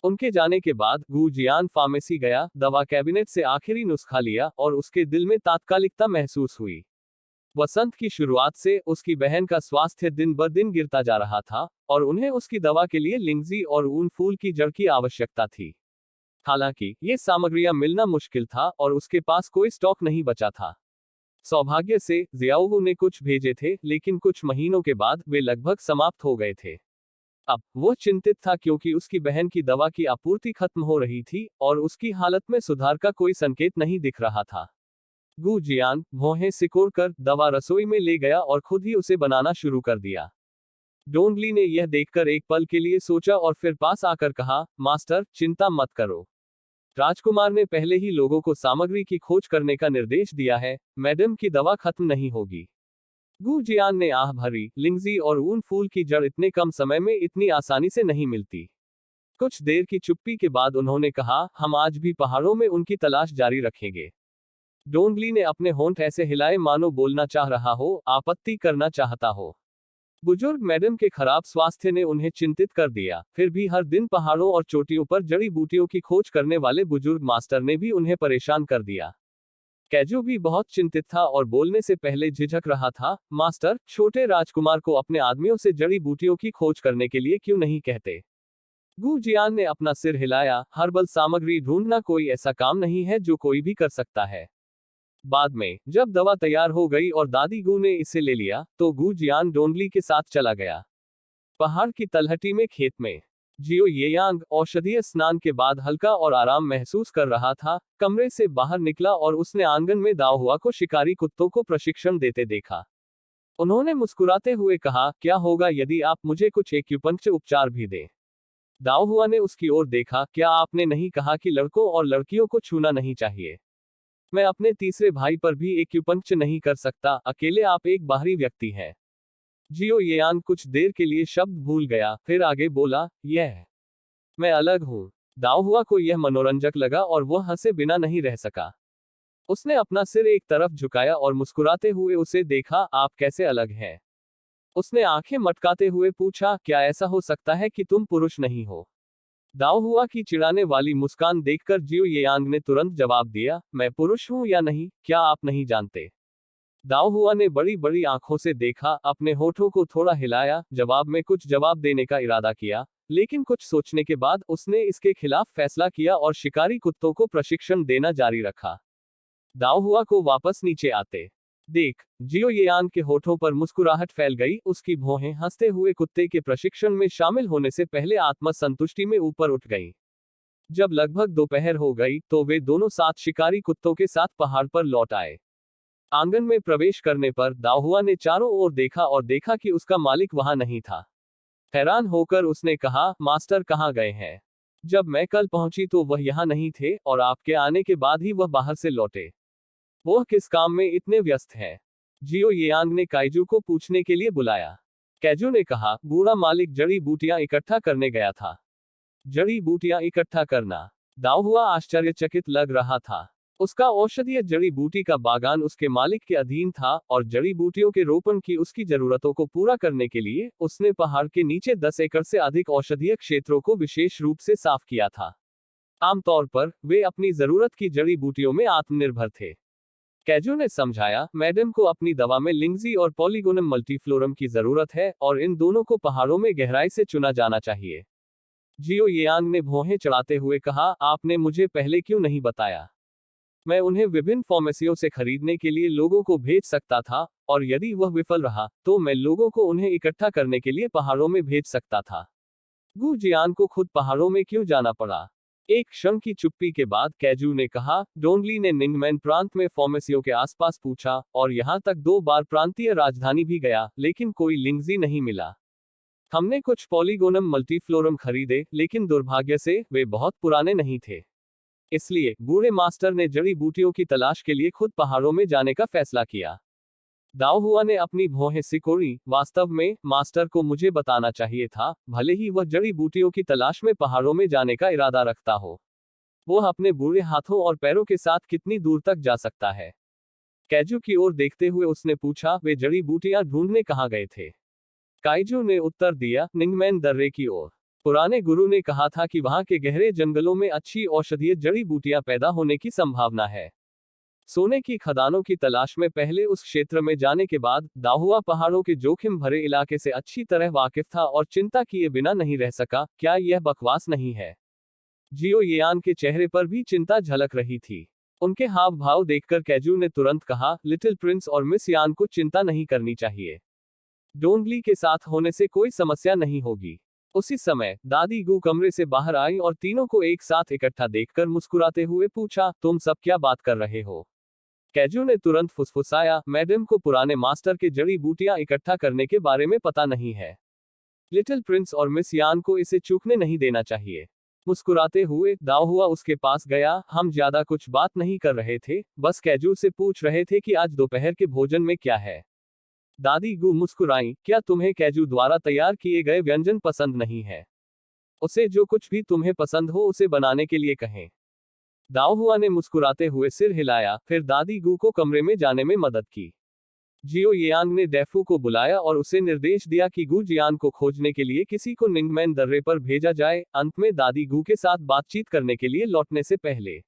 उनके जाने के बाद गू जियान फार्मेसी गया, दवा कैबिनेट से आखिरी नुस्खा लिया और उसके दिल में तात्कालिकता महसूस हुई। वसंत की शुरुआत से उसकी बहन का स्वास्थ्य दिन ब दिन गिरता जा रहा था और उन्हें उसकी दवा के लिए लिंगजी और ऊन फूल की जड़ की आवश्यकता थी। हालांकि ये सामग्रियां मिलना मुश्किल था और उसके पास कोई स्टॉक नहीं बचा था। सौभाग्य से जियाओ ने कुछ भेजे थे, लेकिन कुछ महीनों के बाद वे लगभग समाप्त हो गए थे। अब वो चिंतित था क्योंकि उसकी बहन की दवा की आपूर्ति खत्म हो रही थी और उसकी हालत में सुधार का कोई संकेत नहीं दिख रहा था। गु जियान भौहें सिकोड़कर दवा रसोई में ले गया और खुद ही उसे बनाना शुरू कर दिया। डोंगली ने यह देखकर एक पल के लिए सोचा और फिर पास आकर कहा, मास्टर, चिंता मत करो। राजकुमार ने पहले ही लोगों को सामग्री की खोज करने का निर्देश दिया है, मैडम की दवा खत्म नहीं होगी। गु जियान ने आह भरी, लिंगजी और ऊन फूल की जड़ इतने कम समय में इतनी आसानी से नहीं मिलती। कुछ देर की चुप्पी के बाद उन्होंने कहा, हम आज भी पहाड़ों में उनकी तलाश जारी रखेंगे। डोंगली ने अपने होंठ ऐसे हिलाए मानो बोलना चाह रहा हो, आपत्ति करना चाहता हो। बुजुर्ग मैडम के खराब स्वास्थ्य ने उन्हें चिंतित कर दिया, फिर भी हर दिन पहाड़ों और चोटियों पर जड़ी बूटियों की खोज करने वाले बुजुर्ग मास्टर ने भी उन्हें परेशान कर दिया। कैजू भी बहुत चिंतित था और बोलने से पहले झिझक रहा था, मास्टर, छोटे राजकुमार को अपने आदमियों से जड़ी बूटियों की खोज करने के लिए क्यों नहीं कहते? गु जियान ने अपना सिर हिलाया, हर्बल सामग्री ढूंढना कोई ऐसा काम नहीं है जो कोई भी कर सकता है। बाद में जब दवा तैयार हो गई और दादी गु ने इसे ले लिया, तो गु जियान डोंगली के साथ चला गया। पहाड़ की तलहटी में खेत में जियो येयांग औषधीय स्नान के बाद हल्का और आराम महसूस कर रहा था। कमरे से बाहर निकला और उसने आंगन में दाओ हुआ को शिकारी कुत्तों को प्रशिक्षण देते देखा। उन्होंने मुस्कुराते हुए कहा, क्या होगा यदि आप मुझे कुछ एक्यूपंक्चर उपचार भी दें? दाओ हुआ ने उसकी ओर देखा, क्या आपने नहीं कहा कि लड़कों और लड़कियों को छूना नहीं चाहिए? मैं अपने तीसरे भाई पर भी एक्यूपंक्चर नहीं कर सकता, अकेले आप एक बाहरी व्यक्ति हैं। जियो येयांग कुछ देर के लिए शब्द भूल गया, फिर आगे बोला, मैं अलग हूं। दाओ हुआ को यह मनोरंजक लगा और वह हंसे बिना नहीं रह सका। उसने अपना सिर एक तरफ झुकाया और मुस्कुराते हुए उसे देखा, आप कैसे अलग हैं? उसने आंखें मटकाते हुए पूछा, क्या ऐसा हो सकता है कि तुम पुरुष नहीं हो? दाओ हुआ की चिढ़ाने वाली मुस्कान देखकर जियो येयांग ने तुरंत जवाब दिया, मैं पुरुष हूं या नहीं, क्या आप नहीं जानते? दाओ हुआ ने बड़ी बड़ी आंखों से देखा, अपने होठों को थोड़ा हिलाया, जवाब में कुछ जवाब देने का इरादा किया, लेकिन कुछ सोचने के बाद उसने इसके खिलाफ फैसला किया और शिकारी कुत्तों को प्रशिक्षण देना जारी रखा। दाओ हुआ को वापस नीचे आते देख जियो येयांग के होठों पर मुस्कुराहट फैल गई, उसकी भौहें हंसते हुए कुत्ते के प्रशिक्षण में शामिल होने से पहले आत्मसंतुष्टि में ऊपर उठ गई। जब लगभग दोपहर हो गई तो वे दोनों साथ शिकारी कुत्तों के साथ पहाड़ पर लौट आए। आंगन में प्रवेश करने पर दाओ हुआ ने चारों ओर देखा और देखा कि उसका मालिक वहां नहीं था। हैरान होकर उसने कहा, मास्टर कहाँ गए हैं? जब मैं कल पहुंची तो वह यहाँ नहीं थे और आपके आने के बाद ही वह बाहर से लौटे। वह किस काम में इतने व्यस्त हैं? जियो येयांग ने काइजू को पूछने के लिए बुलाया। कैजू ने कहा, बूढ़ा मालिक जड़ी बूटियां इकट्ठा करने गया था। जड़ी बूटियां इकट्ठा करना? दाओ हुआ आश्चर्यचकित लग रहा था। उसका औषधीय जड़ी बूटी का बागान उसके मालिक के अधीन था और जड़ी बूटियों के रोपण की उसकी जरूरतों को पूरा करने के लिए उसने पहाड़ के नीचे 10 एकड़ से अधिक औषधीय क्षेत्रों को विशेष रूप से साफ किया था। आमतौर पर वे अपनी जरूरत की जड़ी बूटियों में आत्मनिर्भर थे। कैजू ने समझाया, मैडम को अपनी दवा में लिंगजी और पॉलीगोनम मल्टीफ्लोरम की जरूरत है और इन दोनों को पहाड़ों में गहराई से चुना जाना चाहिए। जियो येयांग ने भौहें चढ़ाते हुए कहा, आपने मुझे पहले क्यों नहीं बताया? मैं उन्हें विभिन्न फार्मेसियों से खरीदने के लिए लोगों को भेज सकता था, और यदि वह विफल रहा तो मैं लोगों को उन्हें इकट्ठा करने के लिए पहाड़ों में भेज सकता था। गु जियान को खुद पहाड़ों में क्यों जाना पड़ा? एक क्षण की चुप्पी के बाद कैजू ने कहा, डोंगली ने निंगमैन प्रांत में फार्मेसियों के आसपास पूछा और यहां तक 2 बार प्रांतीय राजधानी भी गया, लेकिन कोई लिंगजी नहीं मिला। हमने कुछ पॉलीगोनम मल्टीफ्लोरम खरीदे, लेकिन दुर्भाग्य से वे बहुत पुराने नहीं थे। इसलिए बूढ़े मास्टर ने जड़ी बूटियों की तलाश के लिए खुद पहाड़ों में जाने का फैसला किया। दाओ हुआ ने अपनी भौहें सिकोड़ी, वास्तव में मास्टर को मुझे बताना चाहिए था, भले ही वह जड़ी बूटियों की तलाश में पहाड़ों में जाने का इरादा रखता हो। वह अपने बूढ़े हाथों और पैरों के साथ कितनी दूर तक जा सकता है? कैजू की ओर देखते हुए उसने पूछा, वे जड़ी बूटियां ढूंढने कहाँ गए थे? काइजू ने उत्तर दिया, निंगमैन दर्रे की ओर। पुराने गुरु ने कहा था कि वहां के गहरे जंगलों में अच्छी औषधीय जड़ी बूटियां पैदा होने की संभावना है। सोने की खदानों की तलाश में पहले उस क्षेत्र में जाने के बाद दाओ हुआ पहाड़ों के जोखिम भरे इलाके से अच्छी तरह वाकिफ था और चिंता किए बिना नहीं रह सका, क्या यह बकवास नहीं है? जियो येयान के चेहरे पर भी चिंता झलक रही थी। उनके हाव भाव देखकर कैजू ने तुरंत कहा, लिटिल प्रिंस और मिस यान को चिंता नहीं करनी चाहिए। डोंगली के साथ होने से कोई समस्या नहीं होगी। उसी समय दादी गू कमरे से बाहर आई और तीनों को एक साथ इकट्ठा देखकर मुस्कुराते हुए पूछा, तुम सब क्या बात कर रहे हो? कैजू ने तुरंत फुसफुसाया, मैडम को पुराने मास्टर के जड़ी बूटियां इकट्ठा करने के बारे में पता नहीं है। लिटिल प्रिंस और मिस यान को इसे चूकने नहीं देना चाहिए। मुस्कुराते हुए दाओ हुआ उसके पास गया। हम ज्यादा कुछ बात नहीं कर रहे थे, बस कैजू से पूछ रहे थे कि आज दोपहर के भोजन में क्या है। दादी गू मुस्कुराई, क्या तुम्हें कैजू द्वारा तैयार किए गए व्यंजन पसंद नहीं है? उसे जो कुछ भी तुम्हें पसंद हो उसे बनाने के लिए कहें। दाओ हुआ ने मुस्कुराते हुए सिर हिलाया, फिर दादी गू को कमरे में जाने में मदद की। जियो यांग ने डेफू को बुलाया और उसे निर्देश दिया कि गू जियान को खोजने के लिए किसी को निंगमैन दर्रे पर भेजा जाए। अंत में दादी गू के साथ बातचीत करने के लिए लौटने से पहले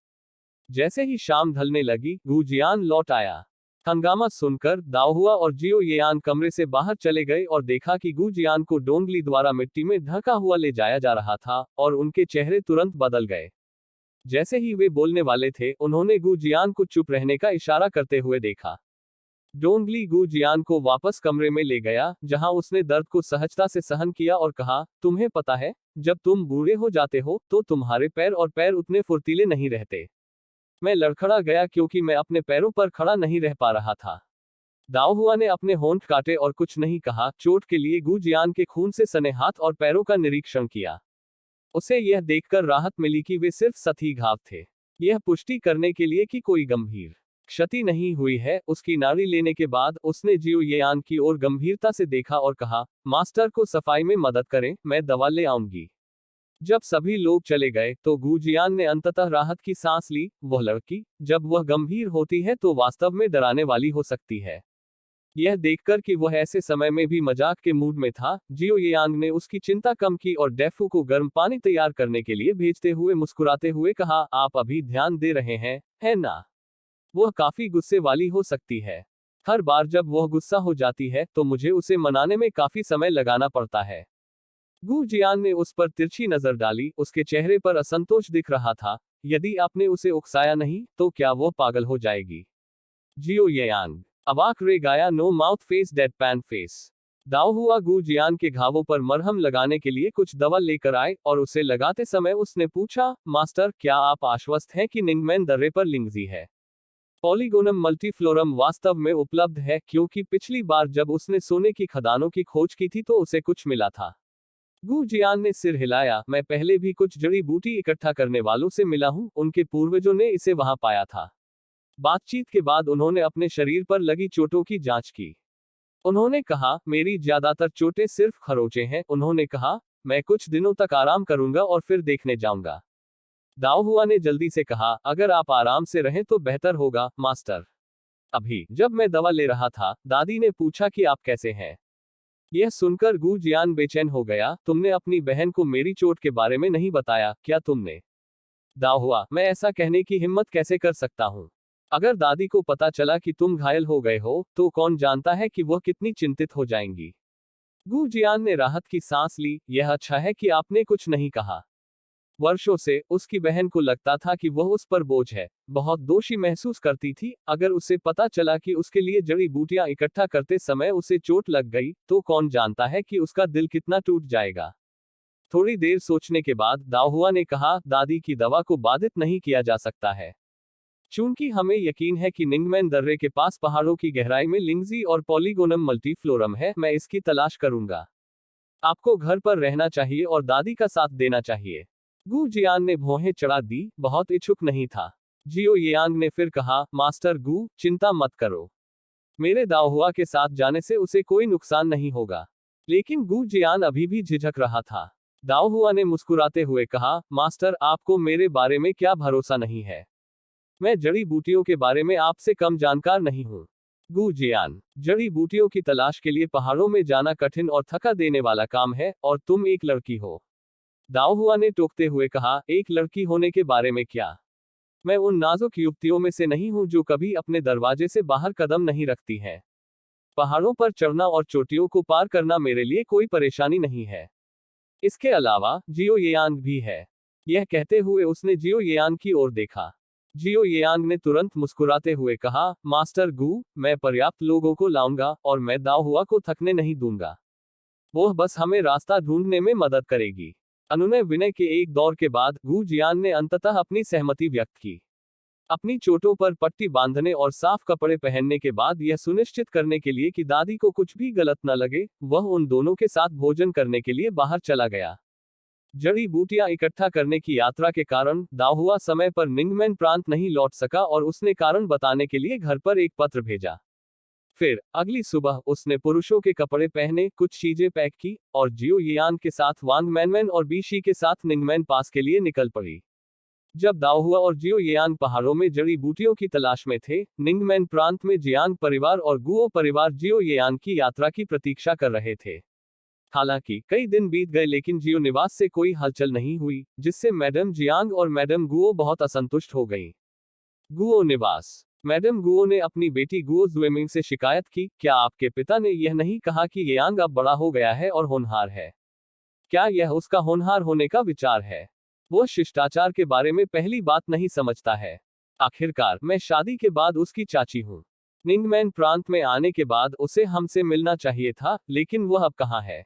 जैसे ही शाम ढलने लगी, गू जियान लौट आया। हंगामा सुनकर दाओ हुआ और जियो येयान कमरे से बाहर चले गए और देखा कि गू जियान को डोंगली द्वारा मिट्टी में ढका हुआ ले जाया जा रहा था, और उनके चेहरे तुरंत बदल गए। जैसे ही वे बोलने वाले थे, उन्होंने गू जियान को चुप रहने का इशारा करते हुए देखा। डोंगली गू जियान को वापस कमरे में ले गया, जहां उसने दर्द को सहजता से सहन किया और कहा, तुम्हें पता है, जब तुम बूढ़े हो जाते हो तो तुम्हारे पैर उतने फुर्तीले नहीं रहते। मैं लड़खड़ा गया क्योंकि मैं अपने पैरों पर खड़ा नहीं रह पा रहा था। दाओ हुआ ने अपने होंठ काटे और कुछ नहीं कहा। चोट के लिए गू जियान के खून से सने हाथ और पैरों का निरीक्षण किया। उसे यह देखकर राहत मिली कि वे सिर्फ सतही घाव थे। यह पुष्टि करने के लिए कि कोई गंभीर क्षति नहीं हुई है। उसकी नाड़ी लेने के बाद उसने जियो येयान की ओर गंभीरता से देखा और कहा, मास्टर को सफाई में मदद करें, मैं दवा ले आऊंगी। जब सभी लोग चले गए तो गू जियान ने अंततः राहत की सांस ली। वह लड़की, जब वह गंभीर होती है तो वास्तव में डराने वाली हो सकती है। यह देखकर कि वह ऐसे समय में भी मजाक के मूड में था, जियो येयांग ने उसकी चिंता कम की और डेफू को गर्म पानी तैयार करने के लिए भेजते हुए मुस्कुराते हुए कहा, आप अभी ध्यान दे रहे हैं, है ना? वह काफी गुस्से वाली हो सकती है। हर बार जब वह गुस्सा हो जाती है तो मुझे उसे मनाने में काफी समय लगाना पड़ता है। गू जियान ने उस पर तिरछी नजर डाली। उसके चेहरे पर असंतोष दिख रहा था। यदि आपने उसे उकसाया नहीं तो क्या वह पागल हो जाएगी? जियो येयांग अवाक रे गाया, no mouth face, deadpan face. दाओ हुआ गू जियान के घावों पर मरहम लगाने के लिए कुछ दवा लेकर आए और उसे लगाते समय उसने पूछा, मास्टर, क्या आप आश्वस्त हैं कि निंगमैन दर्रे पर लिंगजी है? पॉलीगोनम मल्टीफ्लोरम वास्तव में उपलब्ध है, क्योंकि पिछली बार जब उसने सोने की खदानों की खोज की थी तो उसे कुछ मिला था। गू जियान ने सिर हिलाया, मैं पहले भी कुछ जड़ी बूटी इकट्ठा करने वालों से मिला हूं, उनके पूर्वजों ने इसे वहां पाया था। बातचीत के बाद उन्होंने अपने शरीर पर लगी चोटों की जांच की। उन्होंने कहा, मेरी ज्यादातर चोटें सिर्फ खरोंचे हैं। उन्होंने कहा, मैं कुछ दिनों तक आराम करूंगा और फिर देखने जाऊंगा। दाओ हुआ ने जल्दी से कहा, अगर आप आराम से रहें तो बेहतर होगा, मास्टर। अभी जब मैं दवा ले रहा था, दादी ने पूछा कि आप कैसे हैं। यह सुनकर गू जियान बेचैन हो गया, तुमने अपनी बहन को मेरी चोट के बारे में नहीं बताया, क्या तुमने? दाओ हुआ, मैं ऐसा कहने की हिम्मत कैसे कर सकता हूँ? अगर दादी को पता चला कि तुम घायल हो गए हो, तो कौन जानता है कि वह कितनी चिंतित हो जाएंगी। गू जियान ने राहत की सांस ली, यह अच्छा है कि आपने कुछ नहीं कहा। वर्षों से उसकी बहन को लगता था कि वह उस पर बोझ है। बहुत दोषी महसूस करती थी। अगर उसे पता चला कि उसके लिए जड़ी बूटियां इकट्ठा करते समय उसे चोट लग गई, तो कौन जानता है कि उसका दिल कितना टूट जाएगा। थोड़ी देर सोचने के बाद दाओ हुआ ने कहा, दादी की दवा को बाधित नहीं किया जा सकता है। चूंकि हमें यकीन है कि निंगमैन दर्रे के पास पहाड़ों की गहराई में लिंगजी और पॉलीगोनम मल्टीफ्लोरम है, मैं इसकी तलाश करूंगा। आपको घर पर रहना चाहिए और दादी का साथ देना चाहिए। गू जियान ने भौहें चढ़ा दी, बहुत इच्छुक नहीं था। जियो येयांग ने फिर कहा, मास्टर गू, चिंता मत करो। मेरे दाओ हुआ के साथ जाने से उसे कोई नुकसान नहीं होगा। लेकिन गू जियान अभी भी झिझक रहा था। दाओ हुआ ने मुस्कुराते हुए कहा, मास्टर, आपको मेरे बारे में क्या भरोसा नहीं है? मैं जड़ी बूटियों के बारे में आपसे कम जानकार नहीं हूँ। गू जियान, जड़ी बूटियों की तलाश के लिए पहाड़ों में जाना कठिन और थका देने वाला काम है, और तुम एक लड़की हो। दाओ हुआ ने टोकते हुए कहा, एक लड़की होने के बारे में क्या? मैं उन नाजुक युवतियों में से नहीं हूं जो कभी अपने दरवाजे से बाहर कदम नहीं रखती हैं। पहाड़ों पर चढ़ना और चोटियों को पार करना मेरे लिए कोई परेशानी नहीं है। इसके अलावा जियो येयांग भी है। यह कहते हुए उसने जियो येयांग की ओर देखा। जियो यांग ने तुरंत मुस्कुराते हुए कहा, मास्टर गू, मैं पर्याप्त लोगों को लाऊंगा और मैं दाओ हुआ को थकने नहीं दूंगा। वो बस हमें रास्ता ढूंढने में मदद करेगी। अनुनय विनय के एक दौर के बाद गू जियान ने अंततः अपनी सहमति व्यक्त की। अपनी चोटों पर पट्टी बांधने और साफ कपड़े पहनने के बाद यह सुनिश्चित करने के लिए कि दादी को कुछ भी गलत न लगे, वह उन दोनों के साथ भोजन करने के लिए बाहर चला गया। जड़ी बूटियां इकट्ठा करने की यात्रा के कारण दाहुआ समय पर निंगमैन प्रांत नहीं लौट सका और उसने कारण बताने के लिए घर पर एक पत्र भेजा। फिर अगली सुबह उसने पुरुषों के कपड़े पहने, कुछ चीजें पैक की और जियो यान के साथ वांग मैनमैन और बीशी के साथ निंगमैन पास के लिए निकल पड़ी। जब दाओहुआ और जियो यांग पहाड़ों में जड़ी बूटियों की तलाश में थे, निंगमैन प्रांत में जियांग परिवार और गुओ परिवार जियो यांग की यात्रा की प्रतीक्षा कर रहे थे। हालांकि कई दिन बीत गए लेकिन जियो निवास से कोई हलचल नहीं हुई, जिससे मैडम जियांग और मैडम गुओ बहुत असंतुष्ट हो गईं। गुओ निवास। मैडम गुओ ने अपनी बेटी गुओ जुएमिंग से शिकायत की, क्या आपके पिता ने यह नहीं कहा कि यांग अब बड़ा हो गया है और होनहार है? क्या यह उसका होनहार होने का विचार है? वो शिष्टाचार के बारे में पहली बात नहीं समझता है। आखिरकार मैं शादी के बाद उसकी चाची हूँ। निंगमैन प्रांत में आने के बाद उसे हमसे मिलना चाहिए था, लेकिन वह अब कहाँ है?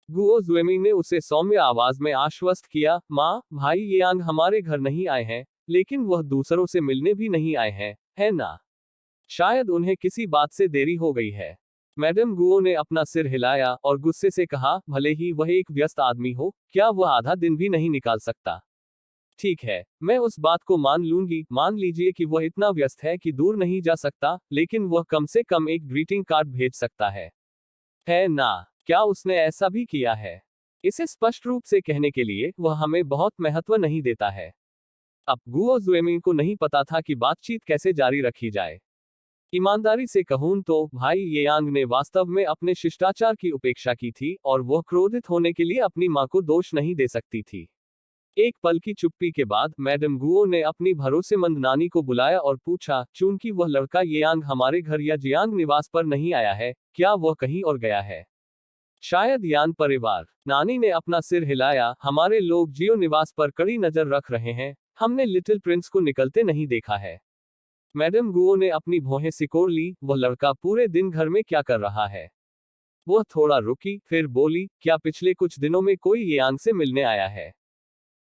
गुओ जुएमिंग ने उसे सौम्य आवाज में आश्वस्त किया, माँ, भाई यांग हमारे घर नहीं आए हैं, लेकिन वह दूसरों से मिलने भी नहीं आए हैं, है ना? शायद उन्हें किसी बात से देरी हो गई है। मैडम गुओ ने अपना सिर हिलाया और गुस्से से कहा, भले ही वह एक व्यस्त आदमी हो, क्या वह आधा दिन भी नहीं निकाल सकता? ठीक है, मैं उस बात को मान लूंगी। मान लीजिए कि वह इतना व्यस्त है कि दूर नहीं जा सकता, लेकिन वह कम से कम एक ग्रीटिंग कार्ड भेज सकता है ना? क्या उसने ऐसा भी किया है? इसे स्पष्ट रूप से कहने के लिए वह हमें बहुत महत्व नहीं देता है। अब गुओ जुएमिंग को नहीं पता था कि बातचीत कैसे जारी रखी जाए। ईमानदारी से कहूं तो भाई येयांग ने वास्तव में अपने शिष्टाचार की उपेक्षा की थी और वह क्रोधित होने के लिए अपनी मां को दोष नहीं दे सकती थी। एक पल की चुप्पी के बाद मैडम गुओ ने अपनी भरोसेमंद नानी को बुलाया और पूछा, चूंकि वह लड़का येयांग हमारे घर या जियांग निवास पर नहीं आया है, क्या वह कहीं और गया है? शायद यान परिवार। नानी ने अपना सिर हिलाया, हमारे लोग जियो निवास पर कड़ी नजर रख रहे हैं, हमने लिटिल प्रिंस को निकलते नहीं देखा है। मैडम गुओ ने अपनी भौहें सिकोड़ ली, वह लड़का पूरे दिन घर में क्या कर रहा है? वह थोड़ा रुकी, फिर बोली, क्या पिछले कुछ दिनों में कोई येयांग से मिलने आया है?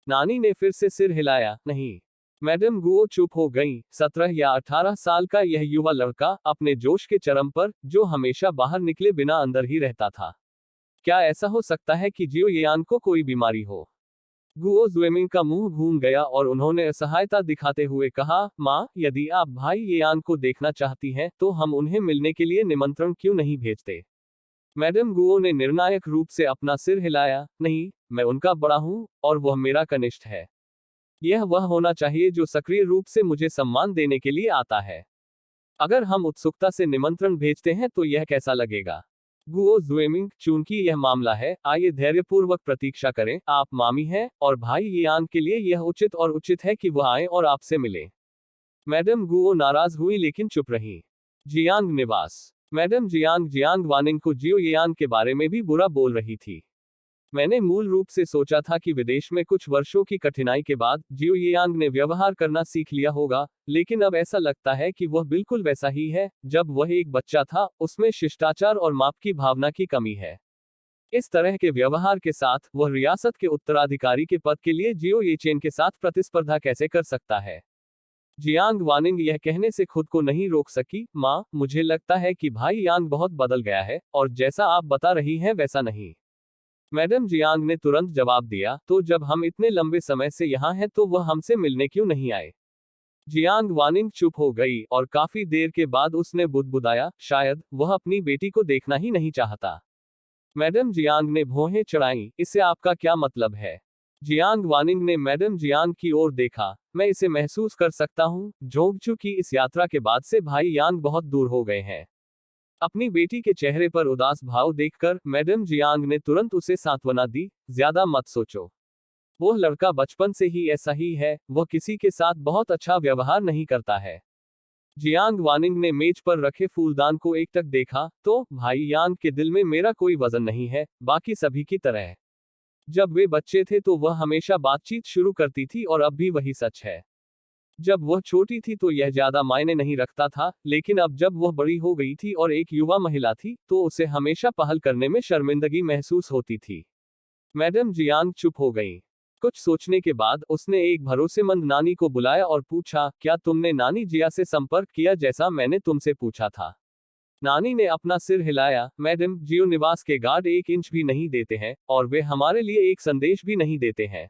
नानी ने फिर से सिर हिलाया, नहीं। मैडम गुओ चुप हो गई। 17 या 18 साल का यह युवा लड़का, अपने जोश के चरम पर, जो हमेशा बाहर निकले बिना अंदर ही रहता था। क्या ऐसा हो सकता है कि जियो येयांग को कोई बीमारी हो? गुओ जुएमिंग का मुंह घूम गया और उन्होंने असहायता दिखाते हुए कहा, माँ, यदि आप भाई येयांग को देखना चाहती हैं, तो हम उन्हें मिलने के लिए निमंत्रण क्यों नहीं भेजते? मैडम गुओ ने निर्णायक रूप से अपना सिर हिलाया, नहीं, मैं उनका बड़ा हूँ, और वह मेरा कनिष्ठ है। यह वह होना चाहिए जो सक्रिय रूप से मुझे सम्मान देने के लिए आता है। अगर हम उत्सुकता से निमंत्रण भेजते हैं तो यह कैसा लगेगा? गुओ जुएमिंग, चूंकि यह मामला है, आइए धैर्यपूर्वक प्रतीक्षा करें, आप मामी हैं, और भाई येयांग के लिए यह उचित है कि वह आए और आपसे मिले। मैडम गुओ नाराज हुई लेकिन चुप रही। जियांग निवास। मैडम जियांग जियांग वानिंग को जियो येयांग के बारे में भी बुरा बोल रही थी। मैंने मूल रूप से सोचा था कि विदेश में कुछ वर्षों की कठिनाई के बाद जियो येयांग ने व्यवहार करना सीख लिया होगा, लेकिन अब ऐसा लगता है कि वह बिल्कुल वैसा ही है जब वह एक बच्चा था, उसमें शिष्टाचार और माप की भावना की कमी है। इस तरह के व्यवहार के साथ वह रियासत के उत्तराधिकारी के पद के लिए जियो येचेन के साथ प्रतिस्पर्धा कैसे कर सकता है? जियांग वानिंग यह कहने से खुद को नहीं रोक सकी, माँ, मुझे लगता है कि भाई यांग बहुत बदल गया है, और जैसा आप बता रही हैं वैसा नहीं। मैडम जियांग ने तुरंत जवाब दिया, तो जब हम इतने लंबे समय से यहाँ हैं तो वह हमसे मिलने क्यों नहीं आए? जियांग वानिंग चुप हो गई और काफी देर के बाद उसने बुदबुदाया, शायद वह अपनी बेटी को देखना ही नहीं चाहता। मैडम जियांग ने भौहें चढ़ाईं, इससे आपका क्या मतलब है? जियांग वानिंग ने मैडम जियांग की ओर देखा, मैं इसे महसूस कर सकता हूँ, जोंगचू की इस यात्रा के बाद से भाई यांग बहुत दूर हो गए हैं। अपनी बेटी के चेहरे पर उदास भाव देखकर मैडम जियांग ने तुरंत उसे सांत्वना दी, ज्यादा मत सोचो। वह लड़का बचपन से ही ऐसा ही है, वह किसी के साथ बहुत अच्छा व्यवहार नहीं करता है। जियांग वानिंग ने मेज पर रखे फूलदान को एकटक देखा, तो भाई यांग के दिल में मेरा कोई वजन नहीं है, बाकी सभी की तरह। जब वे बच्चे थे तो वह हमेशा बातचीत शुरू करती थी और अब भी वही सच है। जब वह छोटी थी तो यह ज्यादा मायने नहीं रखता था, लेकिन अब जब वह बड़ी हो गई थी और एक युवा महिला थी, तो उसे हमेशा पहल करने में शर्मिंदगी महसूस होती थी। मैडम जियांग चुप हो गई। कुछ सोचने के बाद उसने एक भरोसेमंद नानी को बुलाया और पूछा, क्या तुमने नानी जिया से संपर्क किया जैसा मैंने तुमसे पूछा था? नानी ने अपना सिर हिलाया। मैडम, जियो निवास के गार्ड 1 इंच भी नहीं देते हैं, और वे हमारे लिए एक संदेश भी नहीं देते हैं।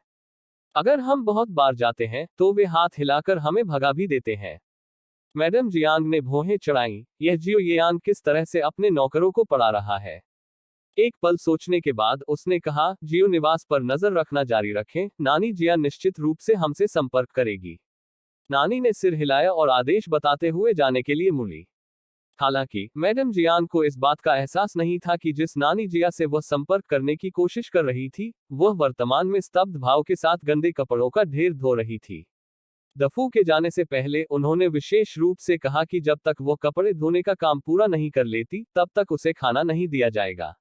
अगर हम बहुत बार जाते हैं, तो वे हाथ हिलाकर हमें भगा भी देते हैं। मैडम जियांग ने भौहें चढ़ाईं। यह जियो येयांग किस तरह से अपने नौकरों को पढ़ा रहा है? एक पल सोचने के बाद उसने कहा, जियो निवास पर नजर रखना जारी रखें, नानी जिया निश्चित रूप से हमसे संपर्क करेगी। नानी ने सिर हिलाया और आदेश बताते हुए जाने के लिए मुड़ी। हालांकि मैडम जियांग को इस बात का एहसास नहीं था कि जिस नानी जिया से वह संपर्क करने की कोशिश कर रही थी, वह वर्तमान में स्तब्ध भाव के साथ गंदे कपड़ों का ढेर धो रही थी। दफू के जाने से पहले उन्होंने विशेष रूप से कहा कि जब तक वह कपड़े धोने का काम पूरा नहीं कर लेती, तब तक उसे खाना नहीं दिया जाएगा।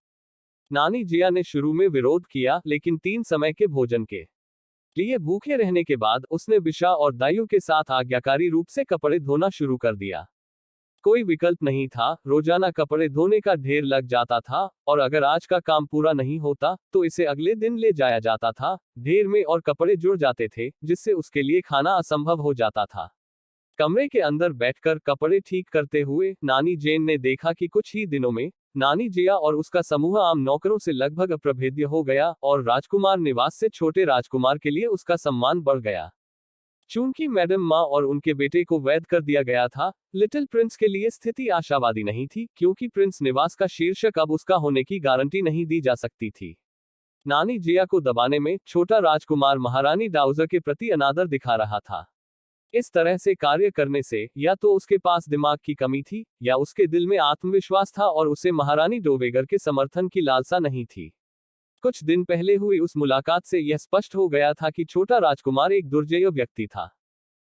नानी जिया ने शुरू में विरोध किया, लेकिन 3 समय के भोजन के लिए भूखे रहने के बाद उसने बिशा और दाइयों के साथ आज्ञाकारी रूप से कपड़े धोना शुरू कर दिया। कोई विकल्प नहीं था, रोजाना कपड़े धोने का ढेर लग जाता था, और अगर आज का काम पूरा नहीं होता, तो इसे अगले दिन ले जाया जाता था। ढेर में और कपड़े जुड़ जाते थे, जिससे उसके लिए खाना असंभव हो जाता था। कमरे के अंदर बैठकर कपड़े ठीक करते हुए नानी जेन ने देखा कि कुछ ही दिनों में नानी जिया और उसका समूह आम नौकरों से लगभग अप्रभेद्य हो गया, और राजकुमार निवास से छोटे राजकुमार के लिए उसका सम्मान बढ़ गया। चूंकि मैडम माँ और उनके बेटे को वैध कर दिया गया था, लिटिल प्रिंस के लिए स्थिति आशावादी नहीं थी, क्योंकि प्रिंस निवास का शीर्षक अब उसका होने की गारंटी नहीं दी जा सकती थी। नानी जिया को दबाने में छोटा राजकुमार महारानी डाउजर के प्रति अनादर दिखा रहा था। इस तरह से कार्य करने से या तो उसके पास दिमाग की कमी थी, या उसके दिल में आत्मविश्वास था और उसे महारानी डोवेगर के समर्थन की लालसा नहीं थी। कुछ दिन पहले हुई उस मुलाकात से यह स्पष्ट हो गया था कि छोटा राजकुमार एक दुर्जेय व्यक्ति था।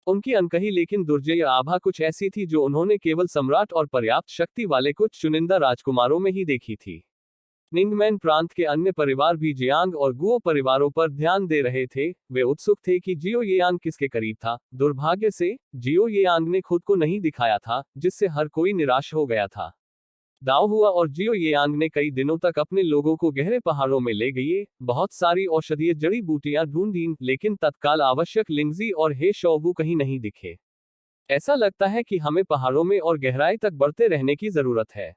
उनकी अनकही लेकिन दुर्जेय आभा कुछ ऐसी थी जो उन्होंने केवल सम्राट और पर्याप्त शक्ति वाले कुछ चुनिंदा राजकुमारों में ही देखी थी। निंगमैन प्रांत के अन्य परिवार भी जियांग और गुओ परिवारों पर ध्यान दे रहे थे। वे उत्सुक थे कि जियो येयांग किसके करीब था। दुर्भाग्य से जियो येयांग ने खुद को नहीं दिखाया था, जिससे हर कोई निराश हो गया था। दाव हुआ और जियो येयांग ने कई दिनों तक अपने लोगों को गहरे पहाड़ों में ले गए, बहुत सारी औषधीय जड़ी बूटियां ढूंढीं, लेकिन तत्काल आवश्यक लिंगजी और हे शोबू कहीं नहीं दिखे। ऐसा लगता है कि हमें पहाड़ों में और गहराई तक बढ़ते रहने की जरूरत है।